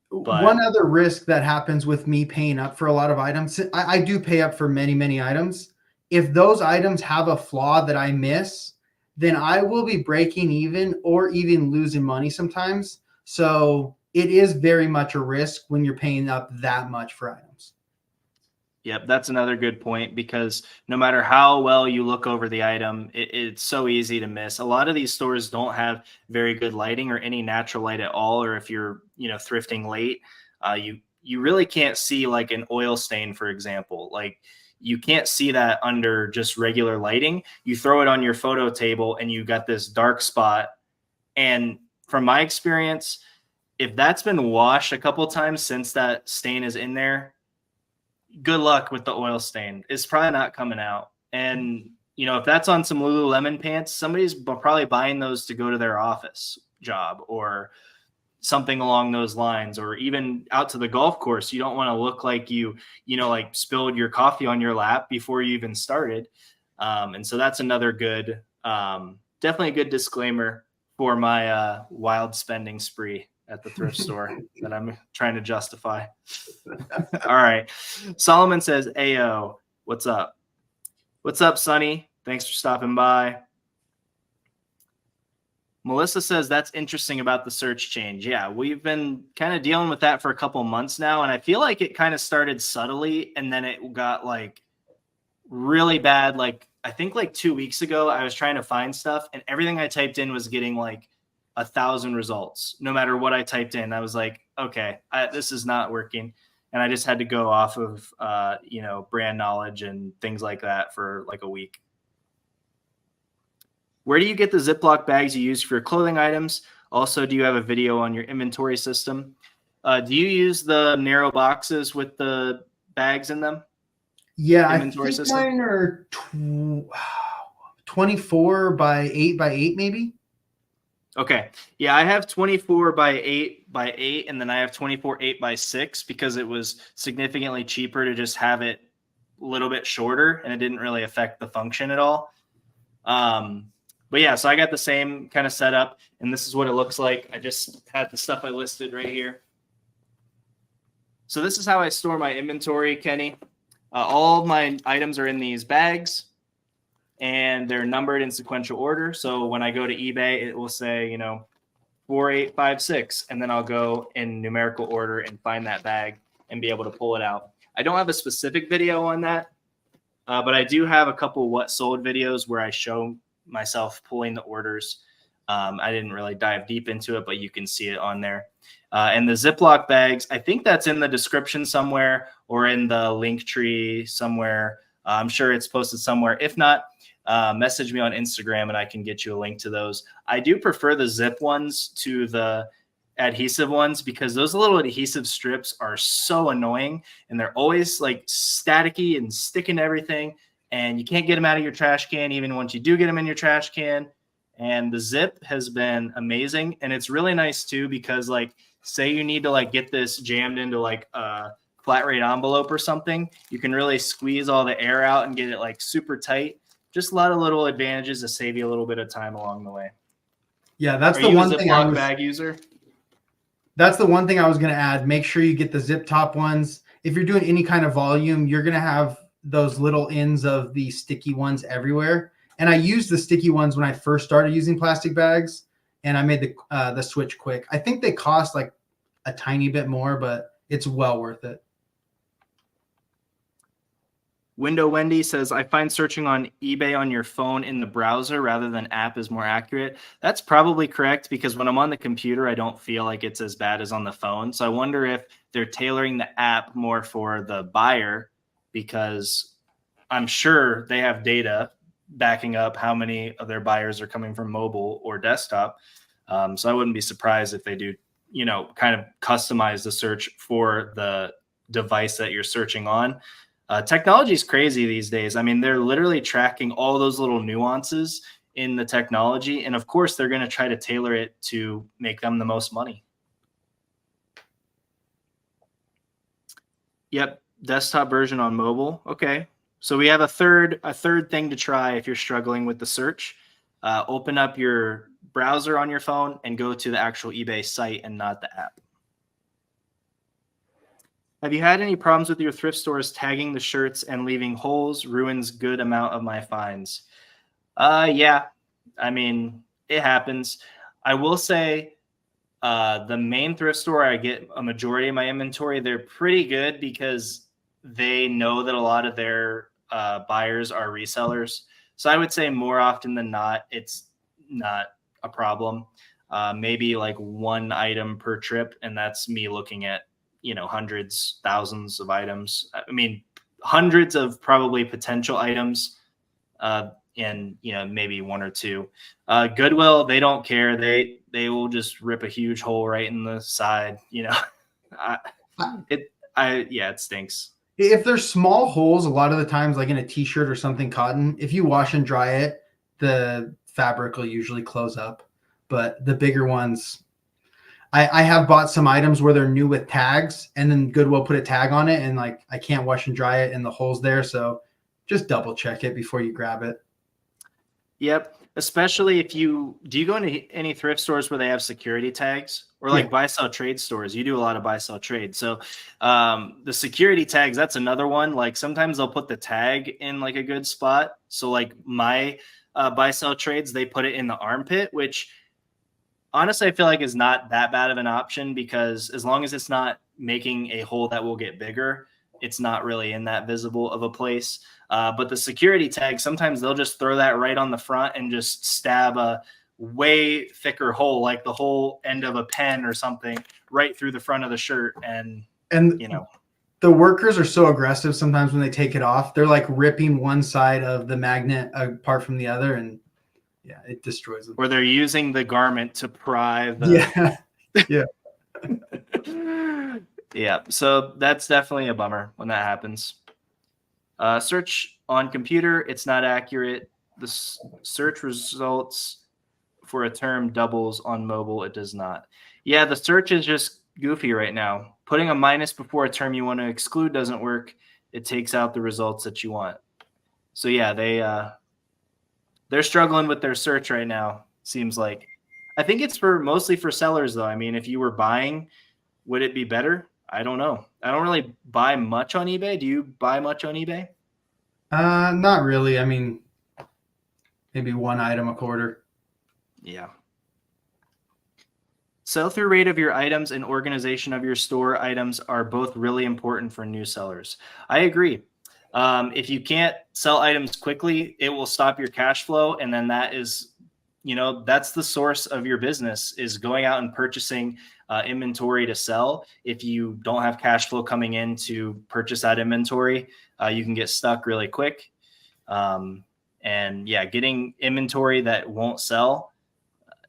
Speaker 1: But
Speaker 2: one other risk that happens with me paying up for a lot of items, I do pay up for many, many items. If those items have a flaw that I miss, then I will be breaking even or even losing money sometimes. So it is very much a risk when you're paying up that much for items.
Speaker 1: Yep, that's another good point, because no matter how well you look over the item, it's so easy to miss. A lot of these stores don't have very good lighting or any natural light at all. Or if you're, thrifting late, you really can't see like an oil stain, for example. Like, you can't see that under just regular lighting. You throw it on your photo table and you got this dark spot. And from my experience, if that's been washed a couple times since that stain is in there, good luck with the oil stain. It's probably not coming out. And, if that's on some Lululemon pants, somebody's probably buying those to go to their office job or something along those lines, or even out to the golf course. You don't want to look like like spilled your coffee on your lap before you even started. And so that's another good, definitely a good disclaimer for my wild spending spree at the thrift store that I'm trying to justify. All right. Solomon says, Ayo, what's up? What's up, Sonny? Thanks for stopping by. Melissa says, that's interesting about the search change. Yeah, we've been kind of dealing with that for a couple months now. And I feel like it kind of started subtly and then it got like really bad. Like, I think like 2 weeks ago, I was trying to find stuff and everything I typed in was getting like 1,000 results. No matter what I typed in, I was like, okay, this is not working. And I just had to go off of, brand knowledge and things like that for like a week. Where do you get the Ziploc bags you use for your clothing items? Also, do you have a video on your inventory system? Do you use the narrow boxes with the bags in them?
Speaker 2: Yeah, I think mine are 24 by 8 by 8, maybe.
Speaker 1: Okay. Yeah, I have 24 by 8 by 8, and then I have 24 8 by 6 because it was significantly cheaper to just have it little bit shorter, and it didn't really affect the function at all. But yeah, so I got the same kind of setup, and this is what it looks like. I just had the stuff I listed right here. So this is how I store my inventory, Kenny. All of my items are in these bags, and they're numbered in sequential order. So when I go to eBay, it will say, 4856, and then I'll go in numerical order and find that bag and be able to pull it out. I don't have a specific video on that, but I do have a couple what sold videos where I show myself pulling the orders. I didn't really dive deep into it, but you can see it on there. And the Ziploc bags, I think that's in the description somewhere or in the link tree somewhere. I'm sure it's posted somewhere. If not, message me on Instagram and I can get you a link to those. I do prefer the zip ones to the adhesive ones because those little adhesive strips are so annoying, and they're always like staticky and sticking to everything, and you can't get them out of your trash can even once you do get them in your trash can. And the zip has been amazing, and it's really nice too because, like, say you need to like get this jammed into like a flat rate envelope or something, you can really squeeze all the air out and get it like super tight. Just a lot of little advantages to save you a little bit of time along the way.
Speaker 2: Yeah, that's
Speaker 1: Are
Speaker 2: the
Speaker 1: you
Speaker 2: one
Speaker 1: a
Speaker 2: thing
Speaker 1: Ziploc bag user?
Speaker 2: That's the one thing I was going to add. Make sure you get the zip top ones. If you're doing any kind of volume, you're going to have those little ends of the sticky ones everywhere. And I used the sticky ones when I first started using plastic bags, and I made the switch quick. I think they cost like a tiny bit more, but it's well worth it.
Speaker 1: Window Wendy says, I find searching on eBay on your phone in the browser rather than app is more accurate. That's probably correct because when I'm on the computer, I don't feel like it's as bad as on the phone. So I wonder if they're tailoring the app more for the buyer, because I'm sure they have data backing up how many of their buyers are coming from mobile or desktop. So I wouldn't be surprised if they do, kind of customize the search for the device that you're searching on. Technology is crazy these days. I mean, they're literally tracking all those little nuances in the technology. And of course, they're going to try to tailor it to make them the most money. Yep. Desktop version on mobile. Okay. So we have a third thing to try if you're struggling with the search. Open up your browser on your phone and go to the actual eBay site and not the app. Have you had any problems with your thrift stores tagging the shirts and leaving holes? Ruins good amount of my finds. Yeah, I mean, it happens. I will say the main thrift store I get a majority of my inventory, they're pretty good because they know that a lot of their buyers are resellers. So I would say more often than not, it's not a problem. Maybe like one item per trip, and that's me looking at hundreds, thousands of items. I mean, hundreds of probably potential items, and maybe one or two. Goodwill, they don't care. They will just rip a huge hole right in the side. It stinks.
Speaker 2: If there's small holes, a lot of the times, like in a t-shirt or something cotton, if you wash and dry it, the fabric will usually close up. But the bigger ones, I have bought some items where they're new with tags, and then Goodwill put a tag on it, and like I can't wash and dry it, and the hole's there. So just double check it before you grab it.
Speaker 1: Yep. Especially if do you go into any thrift stores where they have security tags, or like buy sell trade stores? You do a lot of buy sell trade. So the security tags, that's another one. Like sometimes they'll put the tag in like a good spot. So like my buy sell trades, they put it in the armpit, which honestly I feel like is not that bad of an option, because as long as it's not making a hole that will get bigger, it's not really in that visible of a place. But the security tag, sometimes they'll just throw that right on the front and just stab a way thicker hole, like the whole end of a pen or something, right through the front of the shirt. And
Speaker 2: the workers are so aggressive sometimes when they take it off. They're like ripping one side of the magnet apart from the other, and yeah, it destroys them.
Speaker 1: Or they're using the garment to pry the Yeah, so that's definitely a bummer when that happens. Search on computer, it's not accurate. The search results for a term doubles on mobile, it does not. Yeah, the search is just goofy right now. Putting a minus before a term you want to exclude doesn't work. it takes out the results that you want. So yeah, they're struggling with their search right now. Seems like. I think it's mostly for sellers though. I mean, if you were buying, would it be better? I don't know. I don't really buy much on eBay. Do you buy much on eBay?
Speaker 2: Not really. I mean, maybe one item a quarter.
Speaker 1: Yeah. Sell-through rate of your items and organization of your store items are both really important for new sellers. I agree. If you can't sell items quickly, it will stop your cash flow, and then that is, that's the source of your business, is going out and purchasing inventory to sell. If you don't have cash flow coming in to purchase that inventory, you can get stuck really quick. And yeah, getting inventory that won't sell,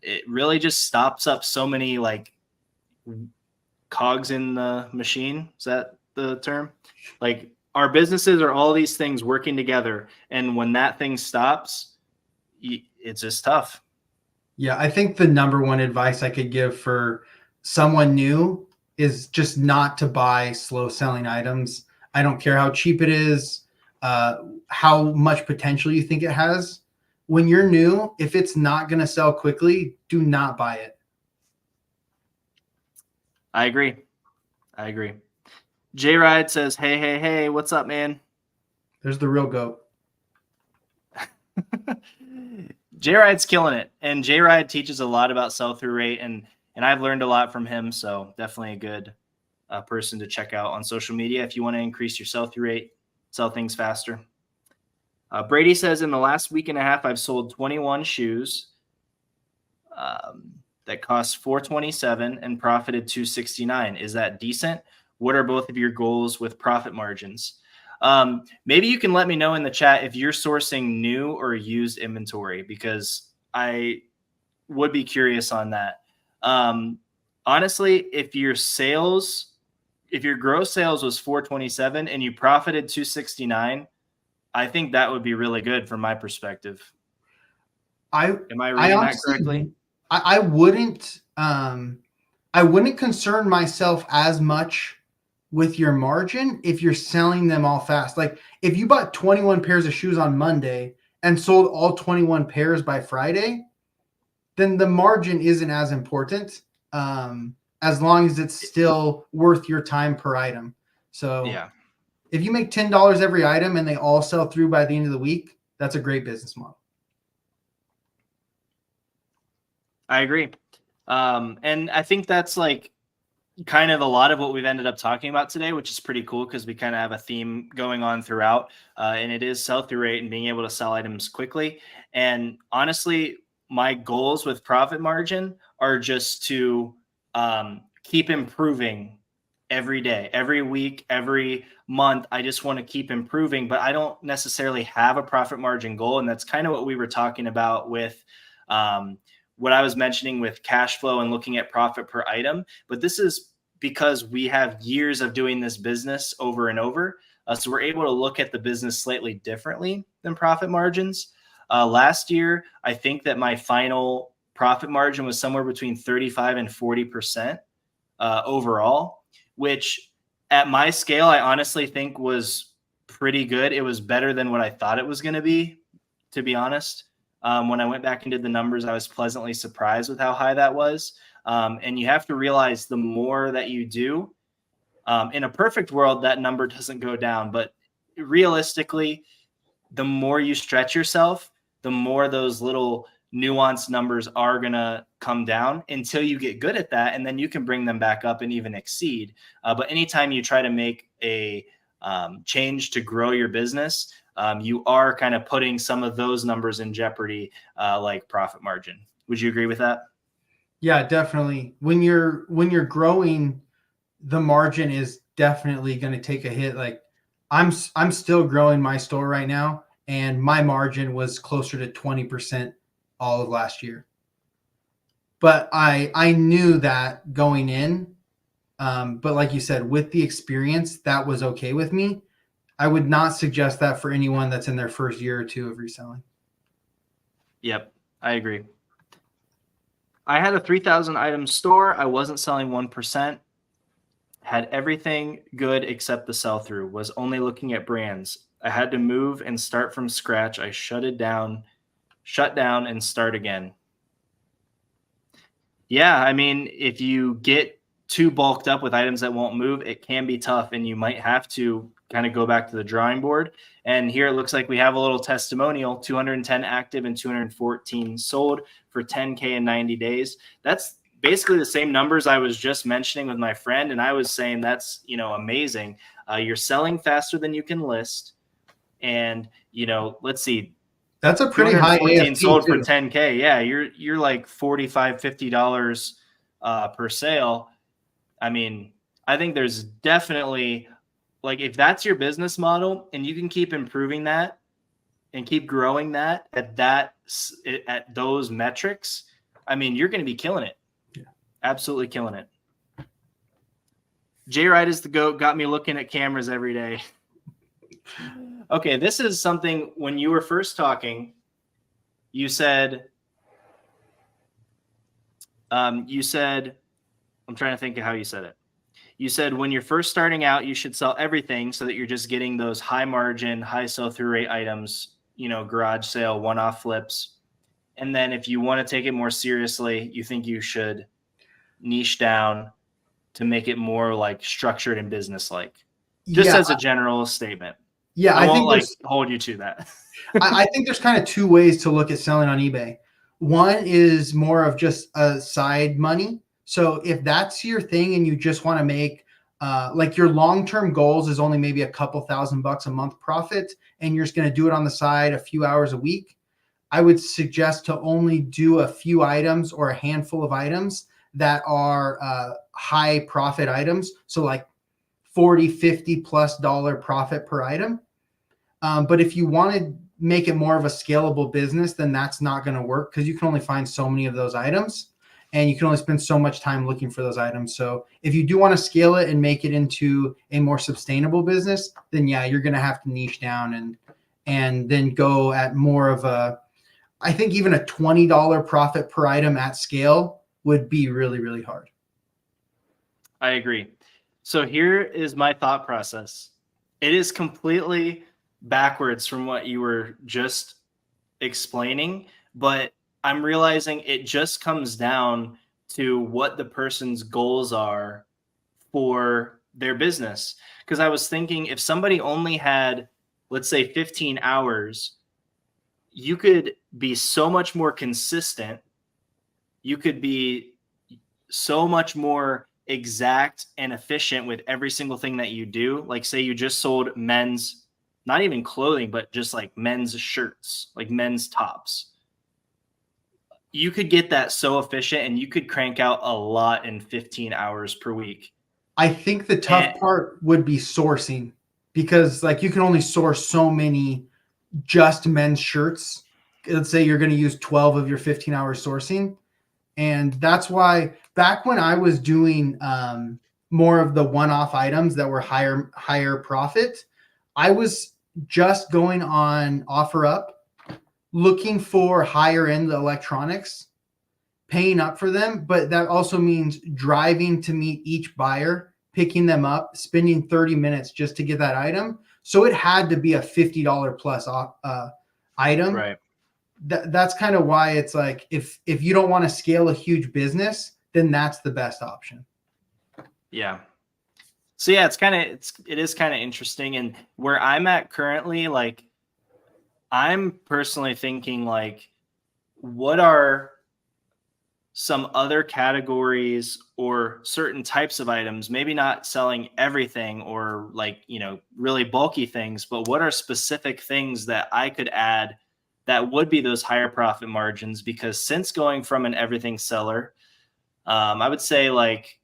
Speaker 1: it really just stops up so many like cogs in the machine. Is that the term? Like, our businesses are all these things working together, and when that thing stops, it's just tough.
Speaker 2: Yeah, I think the number one advice I could give for someone new is just not to buy slow selling items. I don't care how cheap it is, how much potential you think it has. When you're new, if it's not going to sell quickly, do not buy it.
Speaker 1: I agree. J Ride says, hey, what's up, man?
Speaker 2: There's the real goat.
Speaker 1: J Ride's killing it, and J Ride teaches a lot about sell-through rate, and I've learned a lot from him. So definitely a good person to check out on social media if you want to increase your sell-through rate, sell things faster. Brady says, in the last week and a half, I've sold 21 shoes that cost $427 and profited $269. Is that decent? What are both of your goals with profit margins? Maybe you can let me know in the chat if you're sourcing new or used inventory, because I would be curious on that. Honestly, if your gross sales was 427 and you profited 269, I think that would be really good from my perspective. Am I reading that correctly?
Speaker 2: I wouldn't concern myself as much with your margin if you're selling them all fast. Like if you bought 21 pairs of shoes on Monday and sold all 21 pairs by Friday, then the margin isn't as important, as long as it's still worth your time per item. So yeah, if you make $10 every item and they all sell through by the end of the week, that's a great business model.
Speaker 1: I agree. And I think that's like kind of a lot of what we've ended up talking about today, which is pretty cool because we kind of have a theme going on throughout, and it is sell-through rate and being able to sell items quickly. And honestly, my goals with profit margin are just to keep improving every day, every week, every month. I just want to keep improving, but I don't necessarily have a profit margin goal. And that's kind of what we were talking about with what I was mentioning with cash flow and looking at profit per item. But this is because we have years of doing this business over and over. So we're able to look at the business slightly differently than profit margins. Last year, I think that my final profit margin was somewhere between 35 and 40% overall, which at my scale, I honestly think was pretty good. It was better than what I thought it was going to be honest. When I went back and did the numbers, I was pleasantly surprised with how high that was. And you have to realize the more that you do, in a perfect world, that number doesn't go down. But realistically, the more you stretch yourself, the more those little nuanced numbers are going to come down until you get good at that. And then you can bring them back up and even exceed. But anytime you try to make a change to grow your business, you are kind of putting some of those numbers in jeopardy, like profit margin. Would you agree with that?
Speaker 2: Yeah, definitely. When you're growing, the margin is definitely going to take a hit. Like I'm still growing my store right now, and my margin was closer to 20% all of last year. But I knew that going in. But like you said, with the experience, that was okay with me. I would not suggest that for anyone that's in their first year or two of reselling.
Speaker 1: Yep, I agree. I had a 3,000 item store. I wasn't selling 1%. Had everything good except the sell through, was only looking at brands. I had to move and start from scratch. I shut down and start again. Yeah, I mean, if you get too bulked up with items that won't move, it can be tough and you might have to kind of go back to the drawing board. And here it looks like we have a little testimonial, 210 active and 214 sold for 10K in 90 days. That's basically the same numbers I was just mentioning with my friend. And I was saying that's, amazing. You're selling faster than you can list. And, let's see,
Speaker 2: That's a pretty high
Speaker 1: 214
Speaker 2: ASP
Speaker 1: sold for
Speaker 2: too.
Speaker 1: 10K. Yeah, you're like $45-$50 per sale. I mean, I think there's definitely, like, if that's your business model and you can keep improving that and keep growing that at those metrics, I mean, you're going to be killing it.
Speaker 2: Yeah.
Speaker 1: Absolutely killing it. J Ride is the GOAT, got me looking at cameras every day. Okay, this is something when you were first talking, you said, I'm trying to think of how you said it. You said when you're first starting out, you should sell everything so that you're just getting those high margin, high sell through rate items, garage sale, one-off flips. And then if you want to take it more seriously, you think you should niche down to make it more like structured and business-like. Just as a general statement.
Speaker 2: Yeah,
Speaker 1: I won't
Speaker 2: think
Speaker 1: hold you to that.
Speaker 2: I think there's kind of two ways to look at selling on eBay. One is more of just a side money. So if that's your thing and you just want to make like your long-term goals is only maybe a couple $1,000 a month profit, and you're just going to do it on the side a few hours a week, I would suggest to only do a few items or a handful of items that are high profit items. So like 40, 50 plus dollar profit per item. But if you want to make it more of a scalable business, then that's not going to work because you can only find so many of those items and you can only spend so much time looking for those items. So if you do want to scale it and make it into a more sustainable business, then yeah, you're going to have to niche down and then go at more of a, I think even a $20 profit per item at scale would be really, really hard.
Speaker 1: I agree. So here is my thought process. It is completely backwards from what you were just explaining, but I'm realizing it just comes down to what the person's goals are for their business. Because I was thinking if somebody only had, let's say, 15 hours, you could be so much more consistent. You could be so much more exact and efficient with every single thing that you do. Like, say you just sold men's, not even clothing, but just like men's shirts, like men's tops. You could get that so efficient and you could crank out a lot in 15 hours per week.
Speaker 2: I think the tough part would be sourcing, because like you can only source so many just men's shirts. Let's say you're going to use 12 of your 15 hours sourcing. And that's why back when I was doing more of the one-off items that were higher profit, I was just going on OfferUp, looking for higher end electronics, paying up for them. But that also means driving to meet each buyer, picking them up, spending 30 minutes just to get that item. So it had to be a $50 plus item.
Speaker 1: Right.
Speaker 2: That's kind of why it's like, if you don't want to scale a huge business, then that's the best option.
Speaker 1: Yeah. So yeah, it is kind of interesting. And where I'm at currently, like, I'm personally thinking like, what are some other categories or certain types of items, maybe not selling everything or like, really bulky things, but what are specific things that I could add that would be those higher profit margins? Because since going from an everything seller, I would say like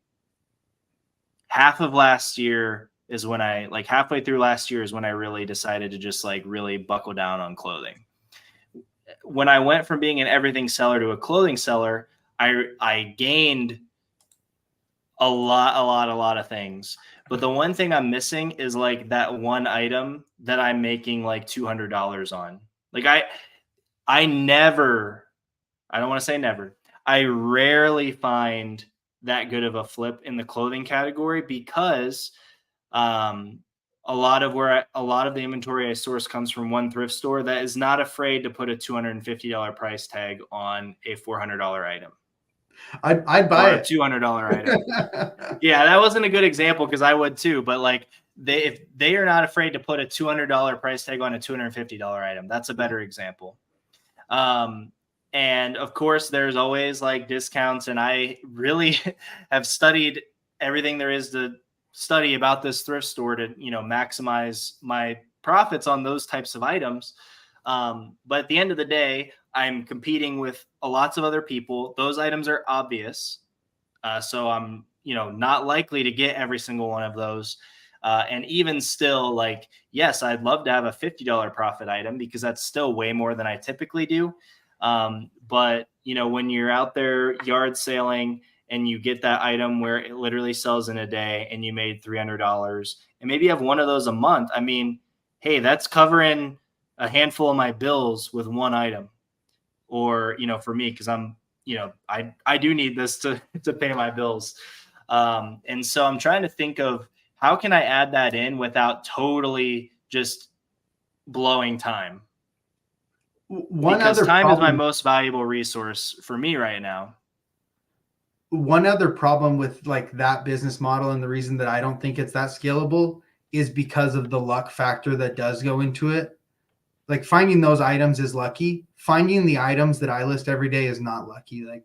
Speaker 1: halfway through last year is when I really decided to just like really buckle down on clothing. When I went from being an everything seller to a clothing seller, I gained a lot of things. But the one thing I'm missing is like that one item that I'm making like $200 on. Like I don't want to say never. I rarely find that good of a flip in the clothing category because a lot of the inventory I source comes from one thrift store that is not afraid to put a $250 price tag on a $400 item
Speaker 2: I'd buy
Speaker 1: or a
Speaker 2: it.
Speaker 1: $200 item. Yeah, that wasn't a good example because I would too, but like if they are not afraid to put a $200 price tag on a $250 item, that's a better example. And of course, there's always like discounts, and I really have studied everything there is to study about this thrift store to, maximize my profits on those types of items. But at the end of the day, I'm competing with lots of other people. Those items are obvious. So I'm, not likely to get every single one of those. And even still, like, yes, I'd love to have a $50 profit item because that's still way more than I typically do. But, when you're out there yard sailing and you get that item where it literally sells in a day and you made $300 and maybe you have one of those a month, I mean, hey, that's covering a handful of my bills with one item. Or, for me, because I'm, I do need this to pay my bills. And so I'm trying to think of how can I add that in without totally just blowing time? Because time is my most valuable resource for me right now.
Speaker 2: One other problem with like that business model, and the reason that I don't think it's that scalable, is because of the luck factor that does go into it. Like finding those items is lucky. Finding the items that I list every day is not lucky. Like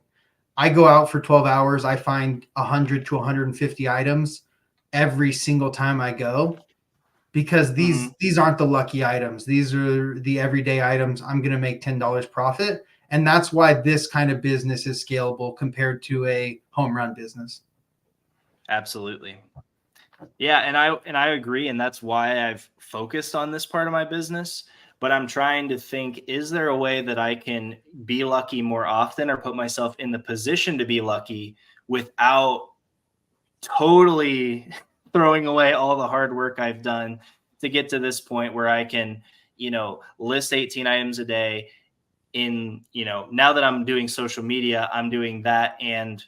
Speaker 2: I go out for 12 hours, I find 100 to 150 items every single time I go, because these aren't the lucky items. These are the everyday items. I'm going to make $10 profit. And that's why this kind of business is scalable compared to a home run business.
Speaker 1: Absolutely. Yeah, and I agree, and that's why I've focused on this part of my business. But I'm trying to think, is there a way that I can be lucky more often or put myself in the position to be lucky without totally throwing away all the hard work I've done to get to this point where I can, list 18 items a day in, now that I'm doing social media, I'm doing that and,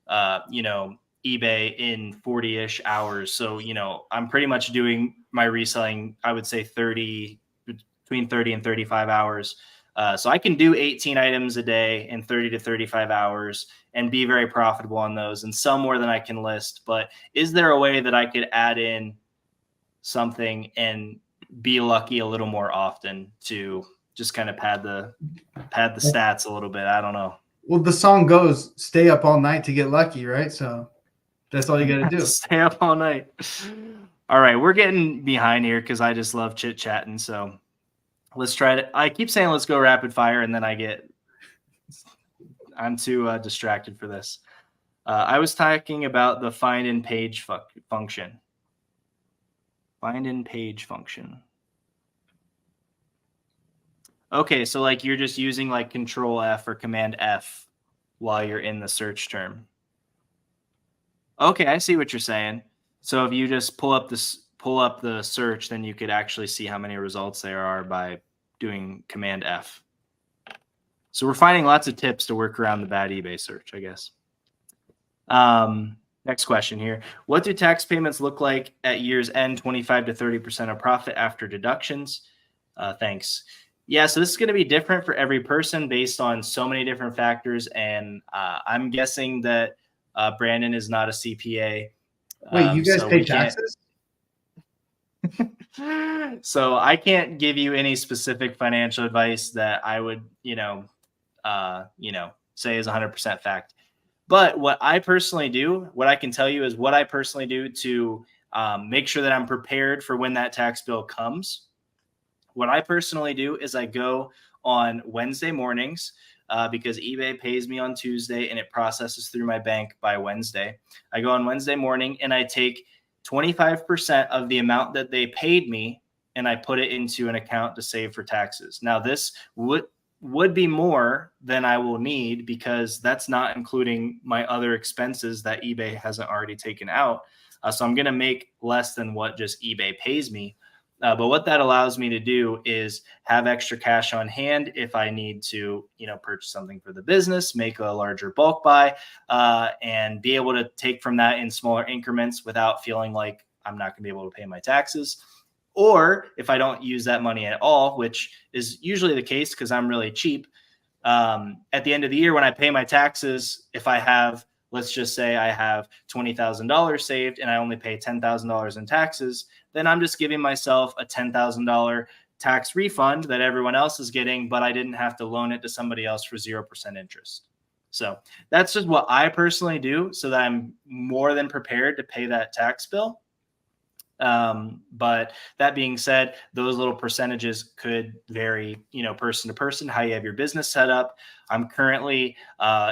Speaker 1: eBay in 40-ish hours. So, I'm pretty much doing my reselling, I would say between 30 and 35 hours. So I can do 18 items a day in 30 to 35 hours and be very profitable on those and sell more than I can list. But is there a way that I could add in something and be lucky a little more often to just kind of pad the stats a little bit? I don't know.
Speaker 2: Well, the song goes, stay up all night to get lucky, right? So that's all you got to do.
Speaker 1: Stay up all night. All right. We're getting behind here because I just love chit chatting. So let's try it. I keep saying let's go rapid fire, and then I'm too distracted for this. I was talking about the find in page function. Find in page function. Okay, so like you're just using like Control F or Command F while you're in the search term. Okay, I see what you're saying. So if you just pull up the search, then you could actually see how many results there are by doing Command F. So we're finding lots of tips to work around the bad eBay search, I guess. Next question here. What do tax payments look like at year's end? 25 to 30% of profit after deductions. Thanks. Yeah, so this is going to be different for every person based on so many different factors. And I'm guessing that Brandon is not a CPA.
Speaker 2: Wait, you guys pay taxes?
Speaker 1: So I can't give you any specific financial advice that I would, say is 100% fact. But what I personally do, what I can tell you is what I personally do to make sure that I'm prepared for when that tax bill comes. What I personally do is I go on Wednesday mornings because eBay pays me on Tuesday and it processes through my bank by Wednesday. I go on Wednesday morning and I take 25% of the amount that they paid me and I put it into an account to save for taxes. Now, this would be more than I will need because that's not including my other expenses that eBay hasn't already taken out. So I'm going to make less than what just eBay pays me. But what that allows me to do is have extra cash on hand if I need to, purchase something for the business, make a larger bulk buy, and be able to take from that in smaller increments without feeling like I'm not going to be able to pay my taxes. Or if I don't use that money at all, which is usually the case because I'm really cheap, at the end of the year when I pay my taxes, if I have, let's just say I have $20,000 saved and I only pay $10,000 in taxes, then I'm just giving myself a $10,000 tax refund that everyone else is getting, but I didn't have to loan it to somebody else for 0% interest. So that's just what I personally do so that I'm more than prepared to pay that tax bill. But that being said, those little percentages could vary, person to person, how you have your business set up. I'm currently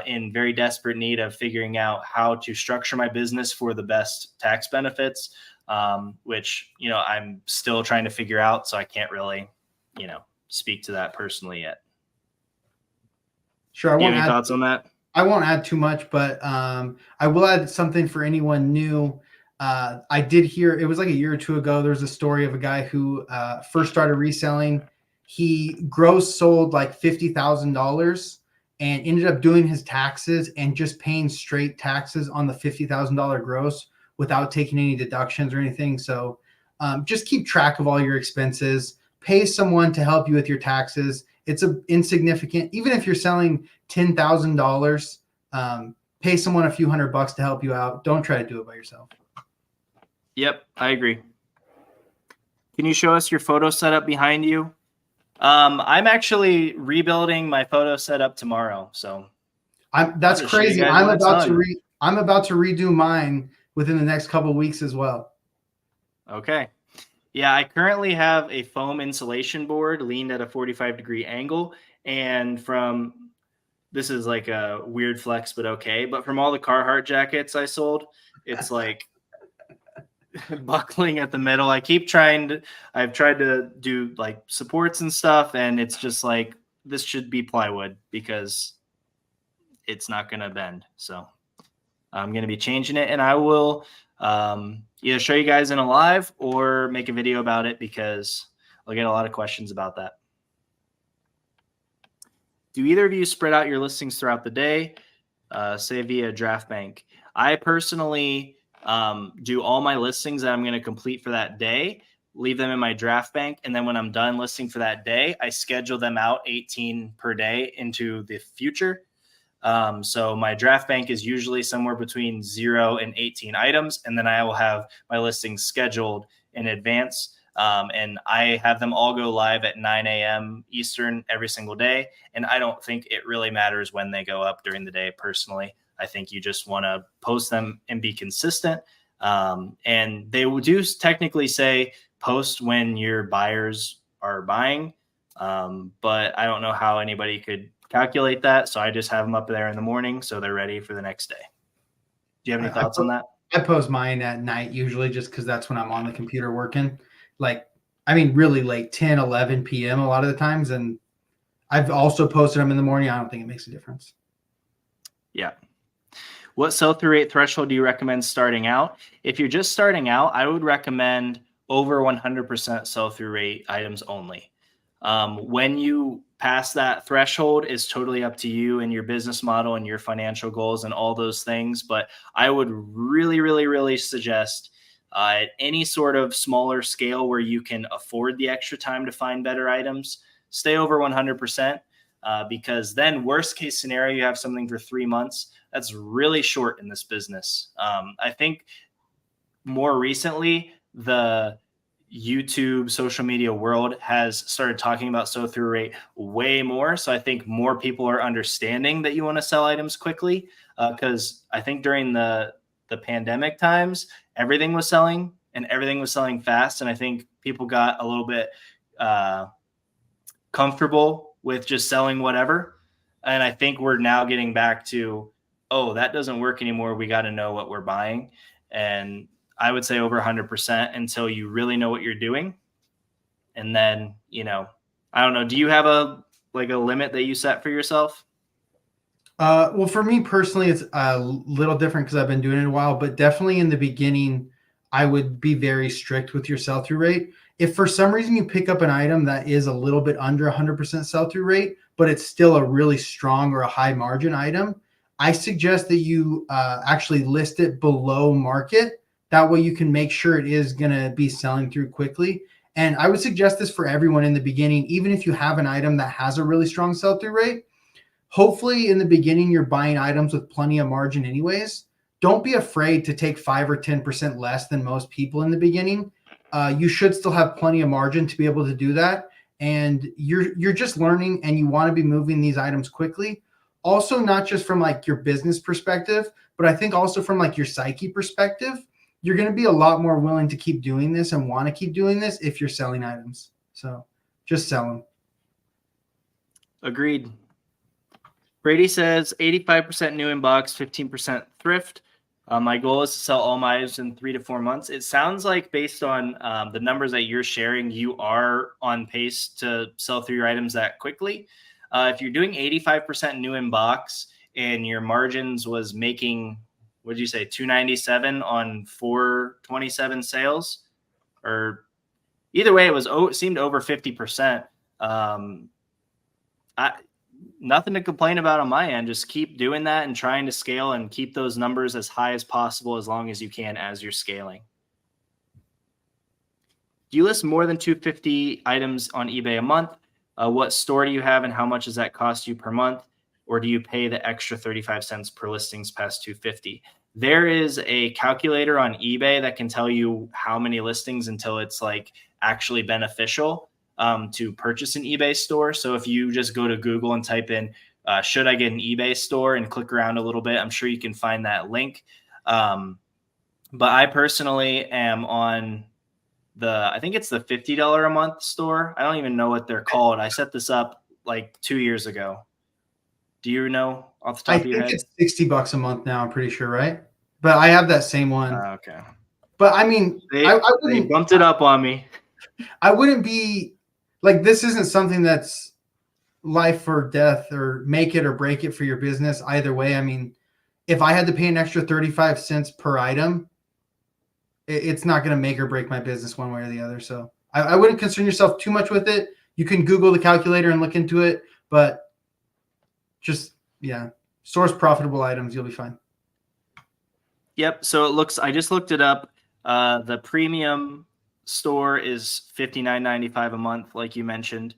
Speaker 1: in very desperate need of figuring out how to structure my business for the best tax benefits, which, I'm still trying to figure out. So I can't really, speak to that personally yet.
Speaker 2: Sure.
Speaker 1: Do you have any thoughts on that?
Speaker 2: I won't add too much, but I will add something for anyone new. I did hear, it was like a year or two ago, there was a story of a guy who first started reselling. He gross sold like $50,000 and ended up doing his taxes and just paying straight taxes on the $50,000 gross without taking any deductions or anything. So just keep track of all your expenses. Pay someone to help you with your taxes. It's insignificant. Even if you're selling $10,000, pay someone a few $100 to help you out. Don't try to do it by yourself.
Speaker 1: Yep, I agree. Can you show us your photo setup behind you? I'm actually rebuilding my photo setup tomorrow, so
Speaker 2: that's crazy. I'm about to redo mine within the next couple of weeks as well.
Speaker 1: Okay. Yeah, I currently have a foam insulation board leaned at a 45-degree angle, and this is like a weird flex, but okay. But from all the Carhartt jackets I sold, it's like buckling at the middle. I've tried to do like supports and stuff, and it's just like, this should be plywood because it's not going to bend. So I'm going to be changing it, and I will either show you guys in a live or make a video about it because I'll get a lot of questions about that. Do either of you spread out your listings throughout the day, say via draft bank? I personally do all my listings that I'm going to complete for that day, leave them in my draft bank. And then when I'm done listing for that day, I schedule them out 18 per day into the future. So my draft bank is usually somewhere between 0 and 18 items. And then I will have my listings scheduled in advance. And I have them all go live at 9 a.m. Eastern every single day. And I don't think it really matters when they go up during the day personally. I think you just want to post them and be consistent. And they do technically say post when your buyers are buying. But I don't know how anybody could calculate that. So I just have them up there in the morning so they're ready for the next day. Do you have any thoughts on that?
Speaker 2: I post mine at night usually just because that's when I'm on the computer working. Really late, 10, 11 p.m. a lot of the times. And I've also posted them in the morning. I don't think it makes a difference.
Speaker 1: Yeah. What sell-through rate threshold do you recommend starting out? If you're just starting out, I would recommend over 100% sell-through rate items only. When you pass that threshold is totally up to you and your business model and your financial goals and all those things. But I would really, really, really suggest at any sort of smaller scale where you can afford the extra time to find better items, stay over 100%. Because then worst case scenario, you have something for 3 months. That's really short in this business. I think more recently, the YouTube social media world has started talking about sell-through rate way more. So I think more people are understanding that you want to sell items quickly because I think during the pandemic times, everything was selling and everything was selling fast. And I think people got a little bit comfortable with just selling whatever. And I think we're now getting back to, oh, that doesn't work anymore. We got to know what we're buying. And I would say over 100% until you really know what you're doing. And then, I don't know. Do you have a limit that you set for yourself?
Speaker 2: Well, for me personally, it's a little different because I've been doing it a while, but definitely in the beginning, I would be very strict with your sell-through rate. if for some reason you pick up an item that is a little bit under 100% sell-through rate, but it's still a really strong or a high margin item, I suggest that you actually list it below market. That way you can make sure it is going to be selling through quickly. And I would suggest this for everyone in the beginning, even if you have an item that has a really strong sell-through rate. Hopefully in the beginning, you're buying items with plenty of margin anyways. Don't be afraid to take 5 or 10% less than most people in the beginning. You should still have plenty of margin to be able to do that. And you're just learning and you want to be moving these items quickly. Also, not just from like your business perspective, but I think also from like your psyche perspective, you're going to be a lot more willing to keep doing this and want to keep doing this if you're selling items. So just sell them.
Speaker 1: Agreed. Brady says 85% new in box, 15% thrift. My goal is to sell all my items in 3 to 4 months. It sounds like based on the numbers that you're sharing, you are on pace to sell through your items that quickly. If you're doing 85% new in box and your margins was making, what did you say, 297 on 427 sales, or either way, it seemed over 50%. Nothing to complain about on my end. Just keep doing that and trying to scale and keep those numbers as high as possible as long as you can as you're scaling. Do you list more than 250 items on eBay a month? What store do you have and how much does that cost you per month? Or do you pay the extra 35 cents per listings past 250? There is a calculator on eBay that can tell you how many listings until it's like actually beneficial to purchase an eBay store. So if you just go to Google and type in, should I get an eBay store, and click around a little bit, I'm sure you can find that link. But I personally am on I think it's the $50 a month store. I don't even know what they're called. I set this up like 2 years ago. Do you know off the top of your head?
Speaker 2: I think it's $60 a month now, I'm pretty sure, right? But I have that same one.
Speaker 1: Okay.
Speaker 2: But I mean,
Speaker 1: they bumped it up on me.
Speaker 2: I wouldn't be like, this isn't something that's life or death or make it or break it for your business either way. I mean, if I had to pay an extra 35 cents per item, it's not going to make or break my business one way or the other. So I wouldn't concern yourself too much with it. You can Google the calculator and look into it, but just, source profitable items. You'll be fine.
Speaker 1: Yep. So I just looked it up. The premium store is $59.95 a month, like you mentioned.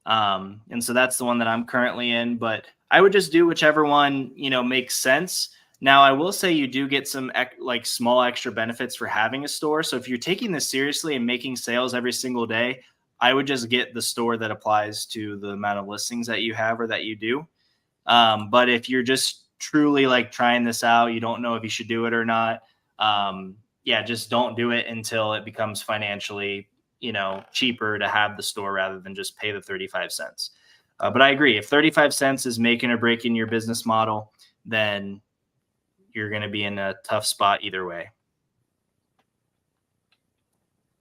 Speaker 1: And so that's the one that I'm currently in, but I would just do whichever one, makes sense. Now, I will say you do get some like small extra benefits for having a store. So if you're taking this seriously and making sales every single day, I would just get the store that applies to the amount of listings that you have or that you do. But if you're just truly like trying this out, you don't know if you should do it or not. Just don't do it until it becomes financially, cheaper to have the store rather than just pay the 35 cents. But I agree. If 35 cents is making or breaking your business model, then you're going to be in a tough spot either way.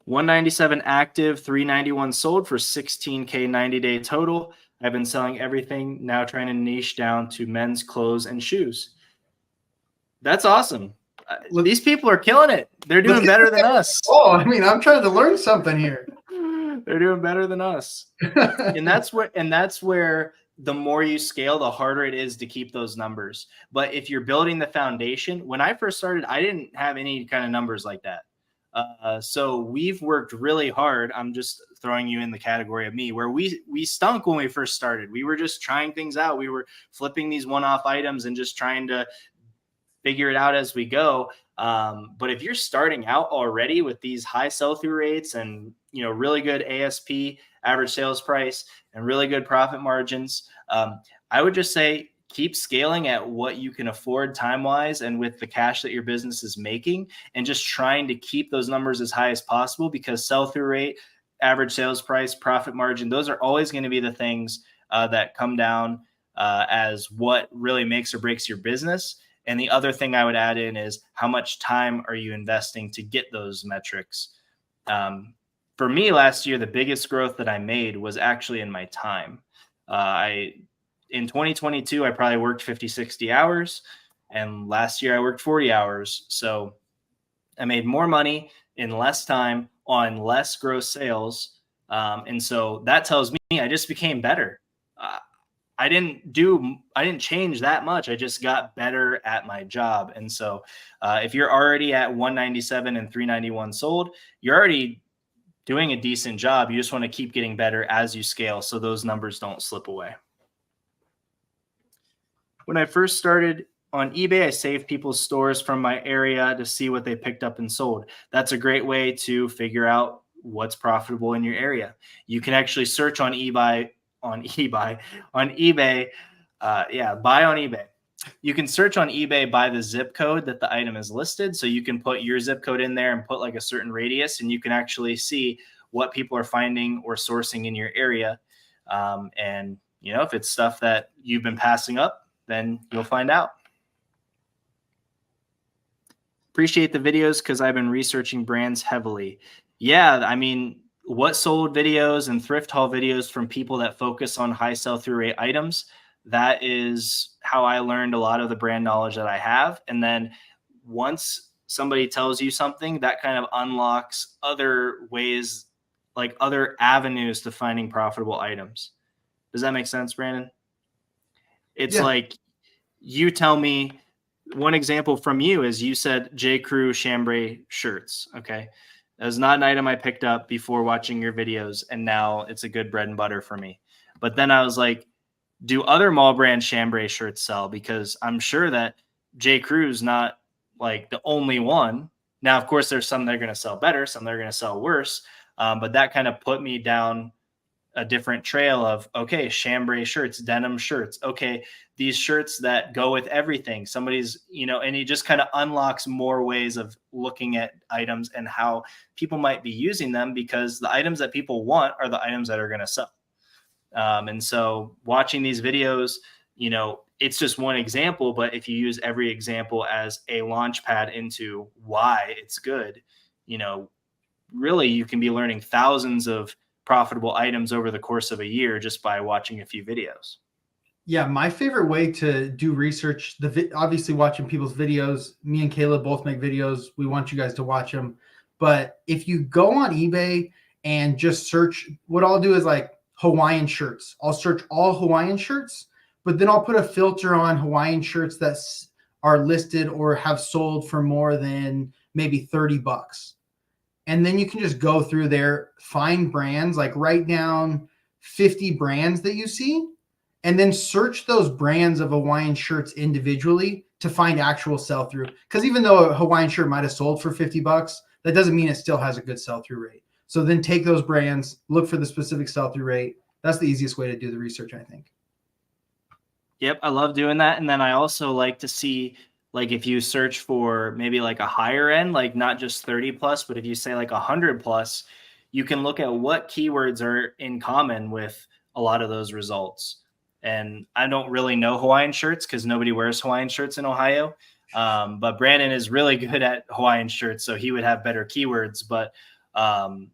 Speaker 1: 197 active, 391 sold for 16K 90-day total. I've been selling everything, now trying to niche down to men's clothes and shoes. That's awesome. These people are killing it. They're doing better than us.
Speaker 2: Oh, I mean, I'm trying to learn something here.
Speaker 1: They're doing better than us. and that's where the more you scale, the harder it is to keep those numbers. But if you're building the foundation, when I first started, I didn't have any kind of numbers like that. So we've worked really hard. I'm just throwing you in the category of me, where we stunk when we first started. We were just trying things out. We were flipping these one-off items and just trying to figure it out as we go. But if you're starting out already with these high sell-through rates and, really good ASP, average sales price, and really good profit margins, I would just say keep scaling at what you can afford time-wise and with the cash that your business is making, and just trying to keep those numbers as high as possible, because sell-through rate, average sales price, profit margin, those are always going to be the things that come down as what really makes or breaks your business. And the other thing I would add in is how much time are you investing to get those metrics? For me, last year, the biggest growth that I made was actually in my time. In 2022, I probably worked 50, 60 hours. And last year I worked 40 hours. So I made more money in less time on less gross sales. And so that tells me I just became better. I didn't change that much. I just got better at my job. And so if you're already at 197 and 391 sold, you're already doing a decent job. You just want to keep getting better as you scale so those numbers don't slip away. When I first started on eBay, I saved people's stores from my area to see what they picked up and sold. That's a great way to figure out what's profitable in your area. You can actually search on eBay, buy on eBay. You can search on eBay by the zip code that the item is listed. So you can put your zip code in there and put like a certain radius, and you can actually see what people are finding or sourcing in your area. And if it's stuff that you've been passing up, then you'll find out. Appreciate the videos because I've been researching brands heavily. Yeah, I mean, what sold videos and thrift haul videos from people that focus on high sell-through rate items, that is how I learned a lot of the brand knowledge that I have. And then once somebody tells you something, that kind of unlocks other ways, like other avenues to finding profitable items. Does that make sense, Brandon? It's like you tell me. One example from you is you said J. Crew chambray shirts. Okay. That was not an item I picked up before watching your videos, and now it's a good bread and butter for me. But then I was like, do other mall brand chambray shirts sell? Because I'm sure that J. Crew's not like the only one. Now, of course, there's some that are going to sell better, some that are going to sell worse. But that kind of put me down a different trail of, okay, chambray shirts, denim shirts. Okay, these shirts that go with everything. Somebody's, and it just kind of unlocks more ways of looking at items and how people might be using them, because the items that people want are the items that are going to sell. And so watching these videos, it's just one example, but if you use every example as a launch pad into why it's good, really you can be learning thousands of profitable items over the course of a year just by watching a few videos.
Speaker 2: Yeah, my favorite way to do research, obviously watching people's videos. Me and Caleb both make videos. We want you guys to watch them. But if you go on eBay and just search, what I'll do is like Hawaiian shirts. I'll search all Hawaiian shirts, but then I'll put a filter on Hawaiian shirts that are listed or have sold for more than maybe $30. And then you can just go through there, find brands, like write down 50 brands that you see, and then search those brands of Hawaiian shirts individually to find actual sell-through. Because even though a Hawaiian shirt might have sold for $50, that doesn't mean it still has a good sell-through rate. So then take those brands, look for the specific sell-through rate. That's the easiest way to do the research, I think.
Speaker 1: Yep, I love doing that. And then I also like to see, like, if you search for maybe like a higher end, like not just 30 plus, but if you say like 100 plus, you can look at what keywords are in common with a lot of those results. And I don't really know Hawaiian shirts because nobody wears Hawaiian shirts in Ohio. But Brandon is really good at Hawaiian shirts, so he would have better keywords. But I'm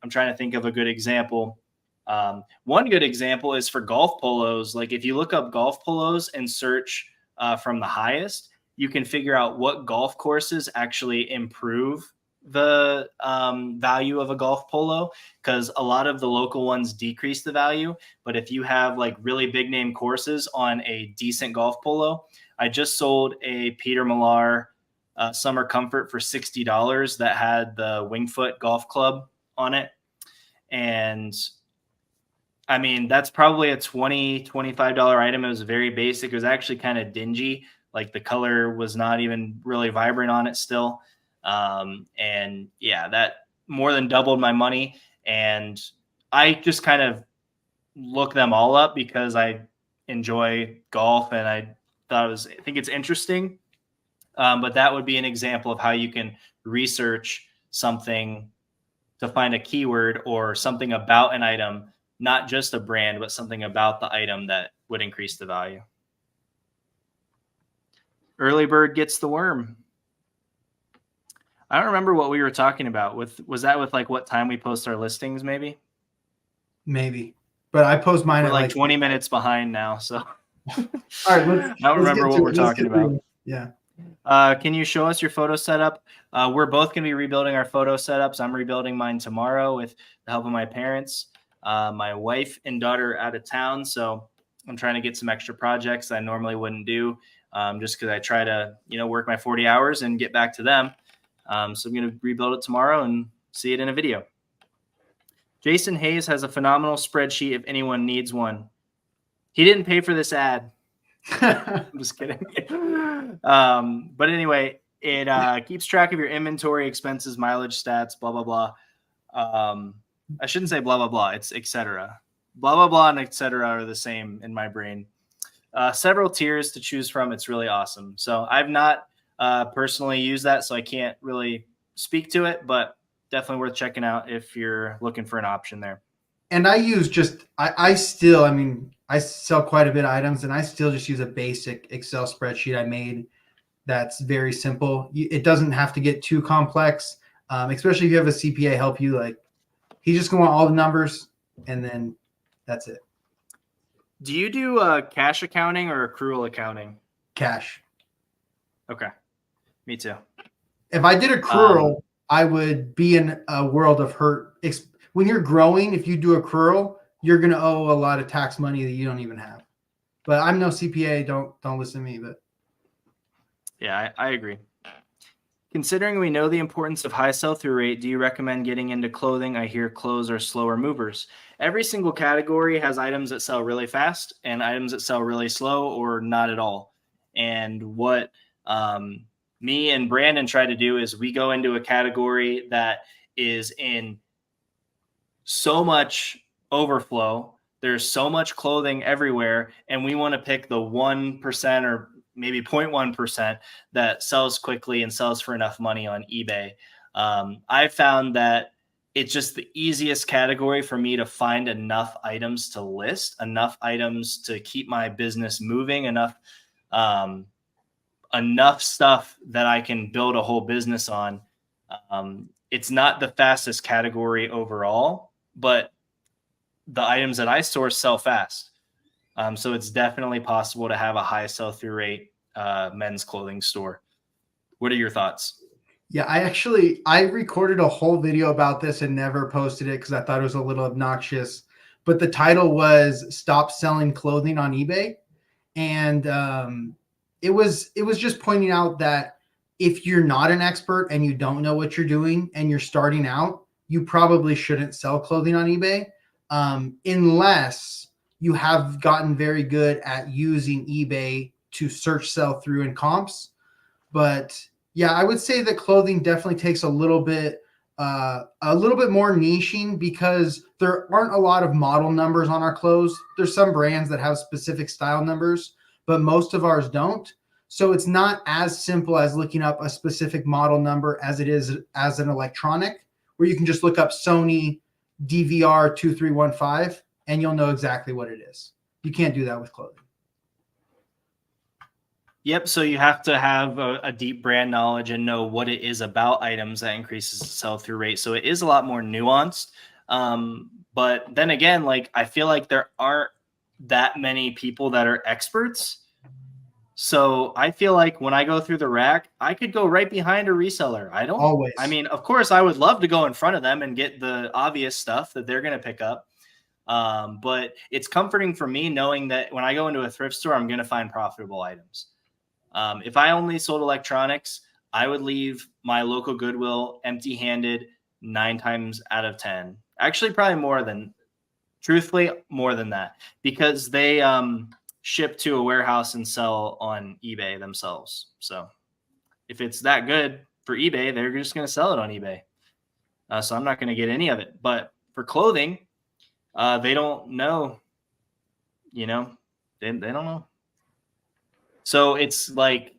Speaker 1: trying to think of a good example. One good example is for golf polos. Like if you look up golf polos and search from the highest, you can figure out what golf courses actually improve the value of a golf polo, because a lot of the local ones decrease the value. But if you have like really big name courses on a decent golf polo, I just sold a Peter Millar Summer Comfort for $60 that had the Wingfoot golf club on it. And I mean, that's probably a $20, $25 item. It was very basic. It was actually kind of dingy. Like the color was not even really vibrant on it still. And yeah, that more than doubled my money. And I just kind of look them all up because I enjoy golf and I think it's interesting. But that would be an example of how you can research something to find a keyword or something about an item, not just a brand, but something about the item that would increase the value. Early bird gets the worm. I don't remember what we were talking about. Was that with like what time we post our listings? Maybe.
Speaker 2: But I post mine
Speaker 1: we're
Speaker 2: at
Speaker 1: like 20 minutes behind now. So
Speaker 2: all right, I
Speaker 1: don't remember what we're talking about.
Speaker 2: Yeah.
Speaker 1: Can you show us your photo setup? We're both going to be rebuilding our photo setups. I'm rebuilding mine tomorrow with the help of my parents. My wife and daughter are out of town, so I'm trying to get some extra projects I normally wouldn't do, just because I try to, work my 40 hours and get back to them. So I'm going to rebuild it tomorrow and see it in a video. Jason Hayes has a phenomenal spreadsheet if anyone needs one. He didn't pay for this ad. I'm just kidding. But anyway, it keeps track of your inventory, expenses, mileage, stats, blah, blah, blah. I shouldn't say blah, blah, blah. It's etc. Blah, blah, blah, and etc. are the same in my brain. Several tiers to choose from. It's really awesome. So I've not personally used that, so I can't really speak to it, but definitely worth checking out if you're looking for an option there.
Speaker 2: And I use I sell quite a bit of items, and I still just use a basic Excel spreadsheet I made that's very simple. It doesn't have to get too complex, especially if you have a CPA help you. Like, he's just going to want all the numbers, and then that's it.
Speaker 1: Do you do cash accounting or accrual accounting?
Speaker 2: Cash.
Speaker 1: Okay. Me too.
Speaker 2: If I did accrual, I would be in a world of hurt. When you're growing, if you do accrual, you're going to owe a lot of tax money that you don't even have. But I'm no CPA. Don't listen to me. But
Speaker 1: yeah, I agree. Considering we know the importance of high sell-through rate, do you recommend getting into clothing? I hear clothes are slower movers. Every single category has items that sell really fast and items that sell really slow or not at all. And what me and Brandon try to do is we go into a category that is in so much overflow. There's so much clothing everywhere, and we want to pick the 1% or maybe 0.1% that sells quickly and sells for enough money on eBay. I found that it's just the easiest category for me to find enough items to list, enough items to keep my business moving, enough stuff that I can build a whole business on. It's not the fastest category overall, but the items that I source sell fast. So it's definitely possible to have a high sell-through rate men's clothing store. What are your thoughts?
Speaker 2: Yeah, I recorded a whole video about this and never posted it because I thought it was a little obnoxious. But the title was "Stop Selling Clothing on eBay," and it was just pointing out that if you're not an expert and you don't know what you're doing and you're starting out, you probably shouldn't sell clothing on eBay unless you have gotten very good at using eBay to search, sell through, and comps. But yeah, I would say that clothing definitely takes a little bit more niching because there aren't a lot of model numbers on our clothes. There's some brands that have specific style numbers, but most of ours don't. So it's not as simple as looking up a specific model number as it is as an electronic, where you can just look up Sony DVR 2315 and you'll know exactly what it is. You can't do that with clothing.
Speaker 1: Yep. So you have to have a deep brand knowledge and know what it is about items that increases the sell-through rate. So it is a lot more nuanced. But then again, like, I feel like there aren't that many people that are experts. So I feel like when I go through the rack, I could go right behind a reseller. I mean, of course, I would love to go in front of them and get the obvious stuff that they're going to pick up. But it's comforting for me knowing that when I go into a thrift store, I'm going to find profitable items. If I only sold electronics, I would leave my local Goodwill empty-handed 9 times out of 10. Actually, probably truthfully, more than that, because they ship to a warehouse and sell on eBay themselves. So if it's that good for eBay, they're just going to sell it on eBay. So I'm not going to get any of it. But for clothing, they don't know, they don't know. So it's like,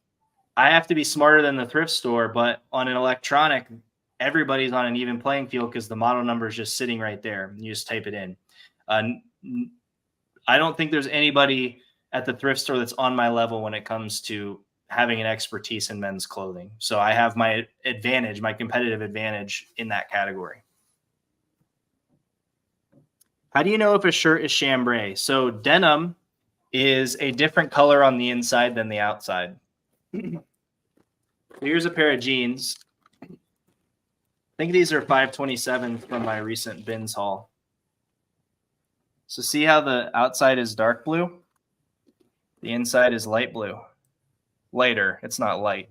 Speaker 1: I have to be smarter than the thrift store, but on an electronic, everybody's on an even playing field because the model number is just sitting right there. You just type it in. I don't think there's anybody at the thrift store that's on my level when it comes to having an expertise in men's clothing. So I have my advantage, my competitive advantage in that category. How do you know if a shirt is chambray? So denim is a different color on the inside than the outside. Here's a pair of jeans. I think these are 527 from my recent bins haul. So see how the outside is dark blue? The inside is light blue. Lighter, it's not light.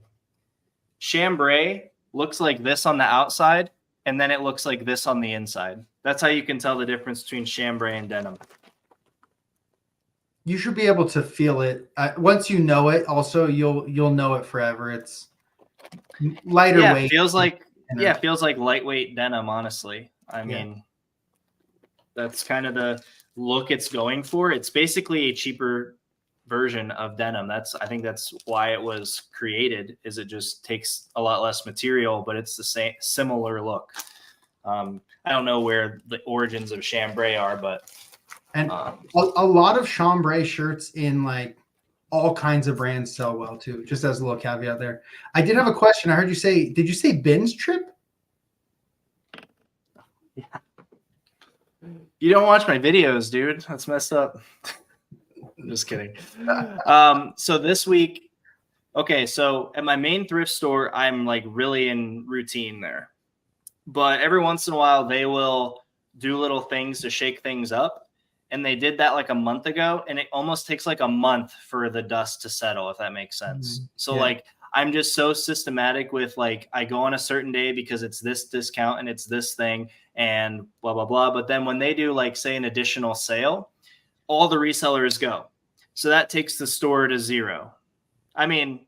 Speaker 1: Chambray looks like this on the outside, and then it looks like this on the inside. That's how you can tell the difference between chambray and denim.
Speaker 2: You should be able to feel it. Once you know it, also you'll know it forever. It's lighter
Speaker 1: Yeah,
Speaker 2: weight.
Speaker 1: feels like lightweight denim, honestly. I mean, that's kind of the look it's going for. It's basically a cheaper version of denim. I think that's why it was created, is it just takes a lot less material, but it's the similar look. I don't know where the origins of chambray are, but
Speaker 2: a lot of chambray shirts in like all kinds of brands sell well too. Just as a little caveat there. I did have a question. I heard you say, did you say bins trip?
Speaker 1: Yeah. You don't watch my videos, dude. That's messed up. I'm just kidding. So this week, okay, so at my main thrift store, I'm like really in routine there. But every once in a while, they will do little things to shake things up. And they did that like a month ago. And it almost takes like a month for the dust to settle, if that makes sense. So like, I'm just so systematic with like, I go on a certain day because it's this discount and it's this thing and blah, blah, blah. But then when they do like, say, an additional sale, all the resellers go. So that takes the store to zero. I mean,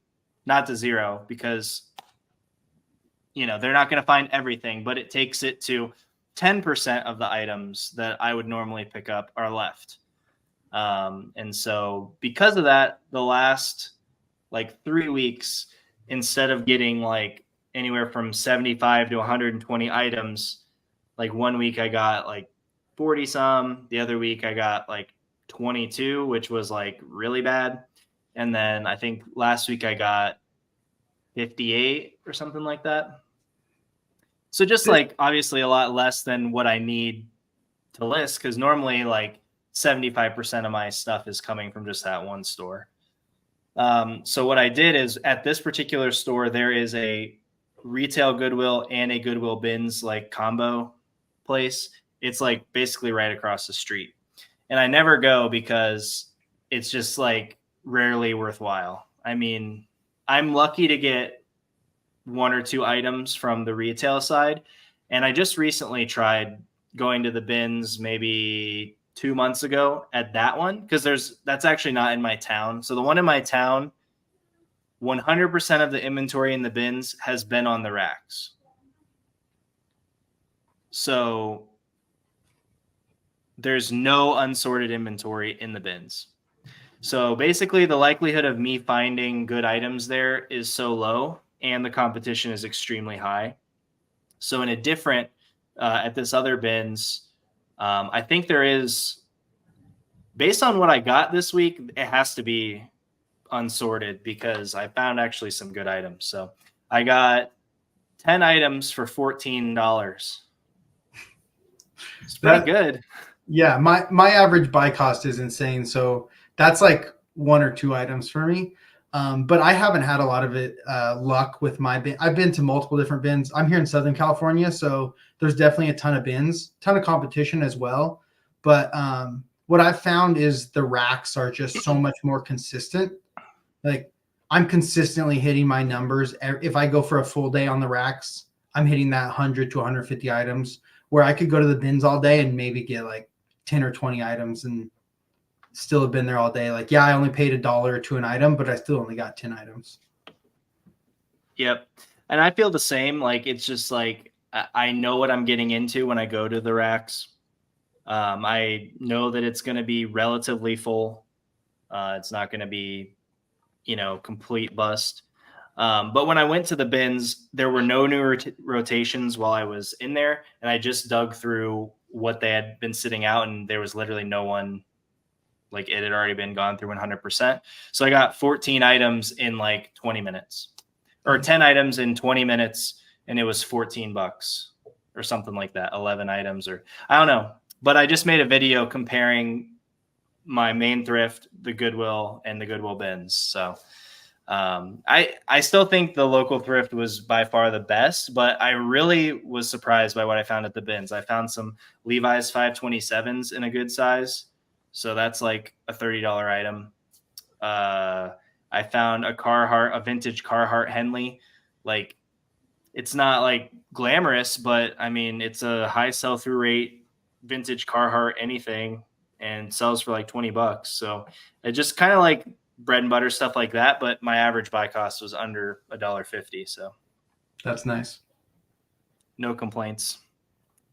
Speaker 1: not to zero because, you know, they're not going to find everything, but it takes it to 10% of the items that I would normally pick up are left. And so because of that, the last like 3 weeks, instead of getting like anywhere from 75 to 120 items, like 1 week I got like 40 some, the other week I got like 22, which was like really bad. And then I think last week I got 58 or something like that. So just like obviously a lot less than what I need to list, because normally like 75% of my stuff is coming from just that one store. So what I did is at this particular store, there is a retail Goodwill and a Goodwill bins like combo place. It's like basically right across the street. And I never go because it's just like rarely worthwhile. I mean, I'm lucky to get 1 or 2 items from the retail side. And I just recently tried going to the bins maybe 2 months ago at that one, because that's actually not in my town. So the one in my town, 100% of the inventory in the bins has been on the racks. So there's no unsorted inventory in the bins. So basically the likelihood of me finding good items there is so low, and the competition is extremely high. So in a different, at this other bins, I think there is, based on what I got this week, it has to be unsorted because I found actually some good items. So I got 10 items for $14. It's pretty good.
Speaker 2: Yeah, my average buy cost is insane. So that's like 1 or 2 items for me. But I haven't had a lot of luck with my bin. I've been to multiple different bins. I'm here in Southern California, so there's definitely a ton of bins, ton of competition as well. But what I've found is the racks are just so much more consistent. Like I'm consistently hitting my numbers. If I go for a full day on the racks, I'm hitting that 100 to 150 items, where I could go to the bins all day and maybe get like 10 or 20 items and still have been there all day. Like, yeah, I only paid $1 or $2 an item, but I still only got 10 items.
Speaker 1: Yep. And I feel the same. Like, it's just like, I know what I'm getting into when I go to the racks. I know that it's going to be relatively full. It's not going to be, you know, complete bust. But when I went to the bins, there were no new rotations while I was in there. And I just dug through what they had been sitting out, and there was literally no one. Like, it had already been gone through 100%. So I got 14 items in like 20 minutes, or 10 items in 20 minutes. And it was $14 or something like that. 11 items, or I don't know. But I just made a video comparing my main thrift, the Goodwill, and the Goodwill bins. So I still think the local thrift was by far the best, but I really was surprised by what I found at the bins. I found some Levi's 527s in a good size, so that's like a $30 item. I found a vintage Carhartt Henley. Like, it's not like glamorous, but I mean, it's a high sell through rate, vintage Carhartt anything, and sells for like $20. So it just kind of like bread and butter stuff like that. But my average buy cost was under $1.50. So
Speaker 2: That's nice.
Speaker 1: no complaints.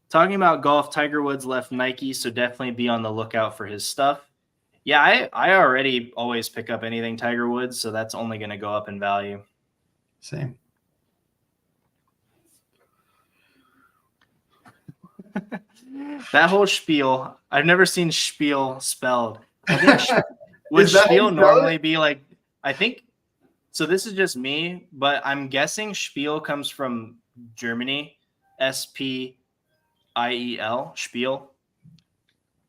Speaker 1: Talking about golf, Tiger Woods left Nike, so definitely be on the lookout for his stuff. Yeah, I already always pick up anything Tiger Woods, so that's only going to go up in value.
Speaker 2: Same.
Speaker 1: That whole spiel, I've never seen spiel spelled. I think would
Speaker 2: Is that how you
Speaker 1: spiel
Speaker 2: spell
Speaker 1: normally
Speaker 2: it?
Speaker 1: be like, I think, so this is just me, but I'm guessing spiel comes from Germany, Spiel, spiel.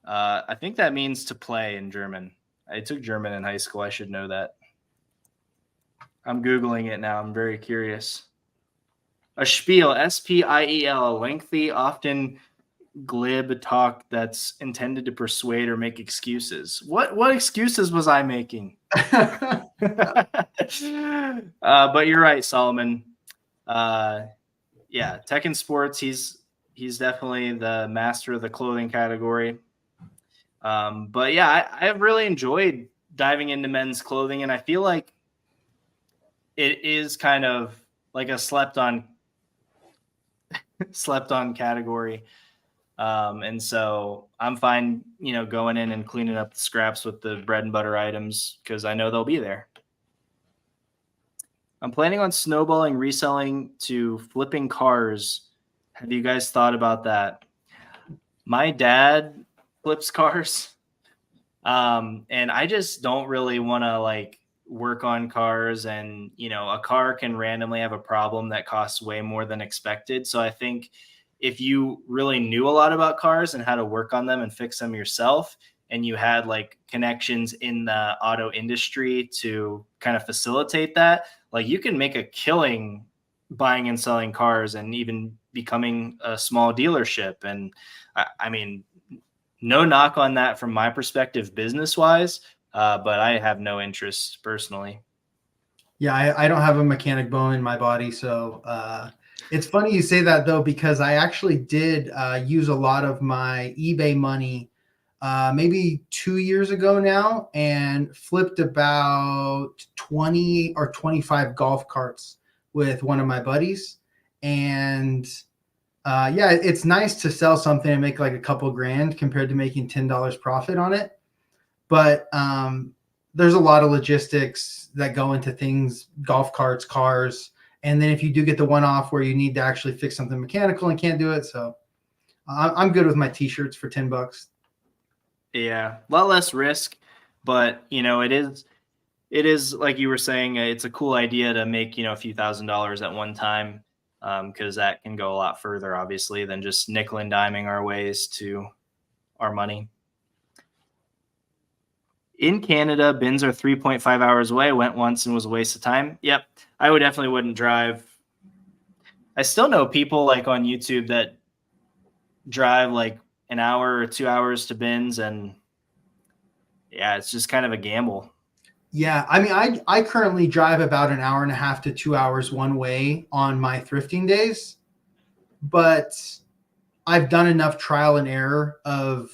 Speaker 1: I think that means to play in German. I took German in high school. I should know that. I'm Googling it now. I'm very curious. A spiel, Spiel, a lengthy, often glib talk that's intended to persuade or make excuses. What excuses was I making? But you're right, Solomon. Yeah, Tech and Sports. He's definitely the master of the clothing category. But yeah, I've really enjoyed diving into men's clothing, and I feel like it is kind of like a slept on category. And so I'm fine, going in and cleaning up the scraps with the bread and butter items because I know they'll be there. I'm planning on snowballing, reselling to flipping cars. Have you guys thought about that? My dad flips cars. And I just don't really want to like work on cars, and a car can randomly have a problem that costs way more than expected. So I think if you really knew a lot about cars and how to work on them and fix them yourself, and you had like connections in the auto industry to kind of facilitate that, like you can make a killing buying and selling cars and even becoming a small dealership. And I mean, no knock on that from my perspective, business wise, but I have no interest personally.
Speaker 2: Yeah, I don't have a mechanic bone in my body, so it's funny you say that though, because I actually did use a lot of my eBay money maybe 2 years ago now, and flipped about 20 or 25 golf carts with one of my buddies. And yeah, it's nice to sell something and make like a couple grand compared to making $10 profit on it. But there's a lot of logistics that go into things, golf carts, cars. And then if you do get the one off where you need to actually fix something mechanical and can't do it. So I'm good with my t-shirts for $10.
Speaker 1: Yeah, a lot less risk, but it is like you were saying, it's a cool idea to make a few $1,000s at one time, because that can go a lot further, obviously, than just nickel and diming our ways to our money. In Canada, bins are 3.5 hours away. Went once and was a waste of time. Yep, I would definitely wouldn't drive. I still know people like on YouTube that drive like an hour or 2 hours to bins, and yeah, it's just kind of a gamble.
Speaker 2: Yeah, I mean, I currently drive about an hour and a half to 2 hours one way on my thrifting days, but I've done enough trial and error of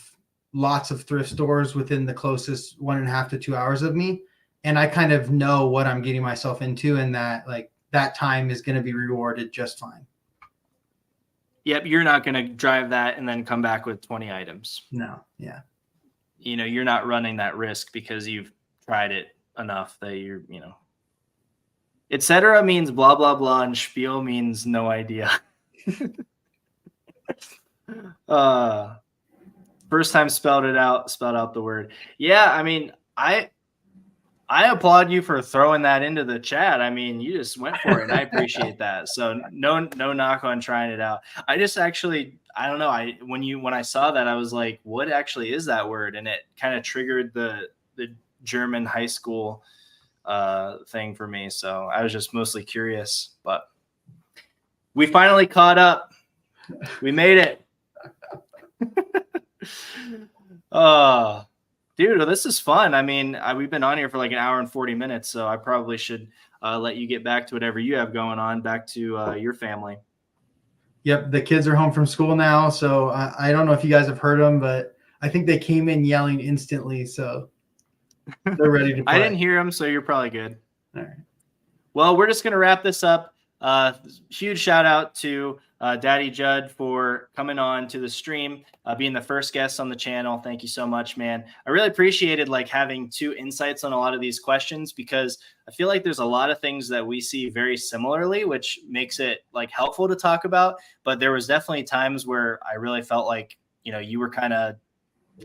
Speaker 2: lots of thrift stores within the closest 1.5 to 2 hours of me, and I kind of know what I'm getting myself into, and that like that time is going to be rewarded just fine.
Speaker 1: Yep, you're not going to drive that and then come back with 20 items.
Speaker 2: No, yeah.
Speaker 1: You're not running that risk because you've tried it enough that etc. means blah, blah, blah, and spiel means no idea. First time spelled out the word. Yeah, I mean, I applaud you for throwing that into the chat. I mean, you just went for it, and I appreciate that. So no knock on trying it out. I just actually, I don't know. When I saw that, I was like, what actually is that word? And it kind of triggered the German high school thing for me. So I was just mostly curious, but we finally caught up. We made it. Dude, well, this is fun. I mean, we've been on here for like an hour and 40 minutes, so I probably should let you get back to whatever you have going on, back to your family.
Speaker 2: Yep, the kids are home from school now, so I don't know if you guys have heard them, but I think they came in yelling instantly, so they're ready to play.
Speaker 1: I didn't hear them, so you're probably good.
Speaker 2: All right.
Speaker 1: Well, we're just going to wrap this up. Huge shout out to Daddy Judd for coming on to the stream, being the first guest on the channel. Thank you so much, man. I really appreciated like having two insights on a lot of these questions, because I feel like there's a lot of things that we see very similarly, which makes it like helpful to talk about. But there was definitely times where I really felt like, you know, you were kind of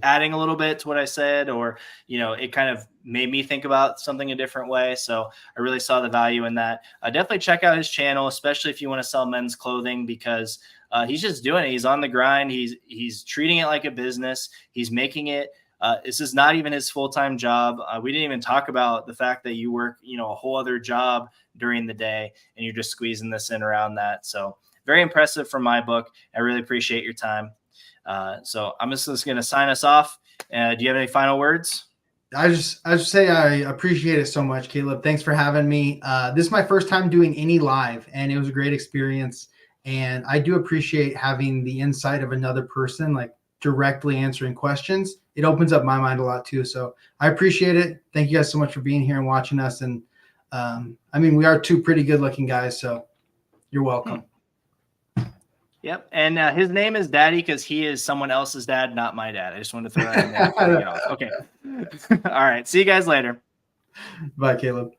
Speaker 1: adding a little bit to what I said, or, you know, it kind of made me think about something a different way. So I really saw the value in that. Definitely check out his channel, especially if you want to sell men's clothing, because he's just doing it. He's on the grind. He's treating it like a business. He's making it. This is not even his full-time job. We didn't even talk about the fact that you work, you know, a whole other job during the day, and you're just squeezing this in around that. So very impressive from my book. I really appreciate your time. So I'm just going to sign us off. Do you have any final words?
Speaker 2: I just say I appreciate it so much, Caleb. Thanks for having me. This is my first time doing any live, and it was a great experience. And I do appreciate having the insight of another person, like directly answering questions. It opens up my mind a lot too. So I appreciate it. Thank you guys so much for being here and watching us. And I mean, we are two pretty good looking guys, so you're welcome.
Speaker 1: Yep. And his name is Daddy because he is someone else's dad, not my dad. I just wanted to throw that in there. Okay. All right. See you guys later.
Speaker 2: Bye, Caleb.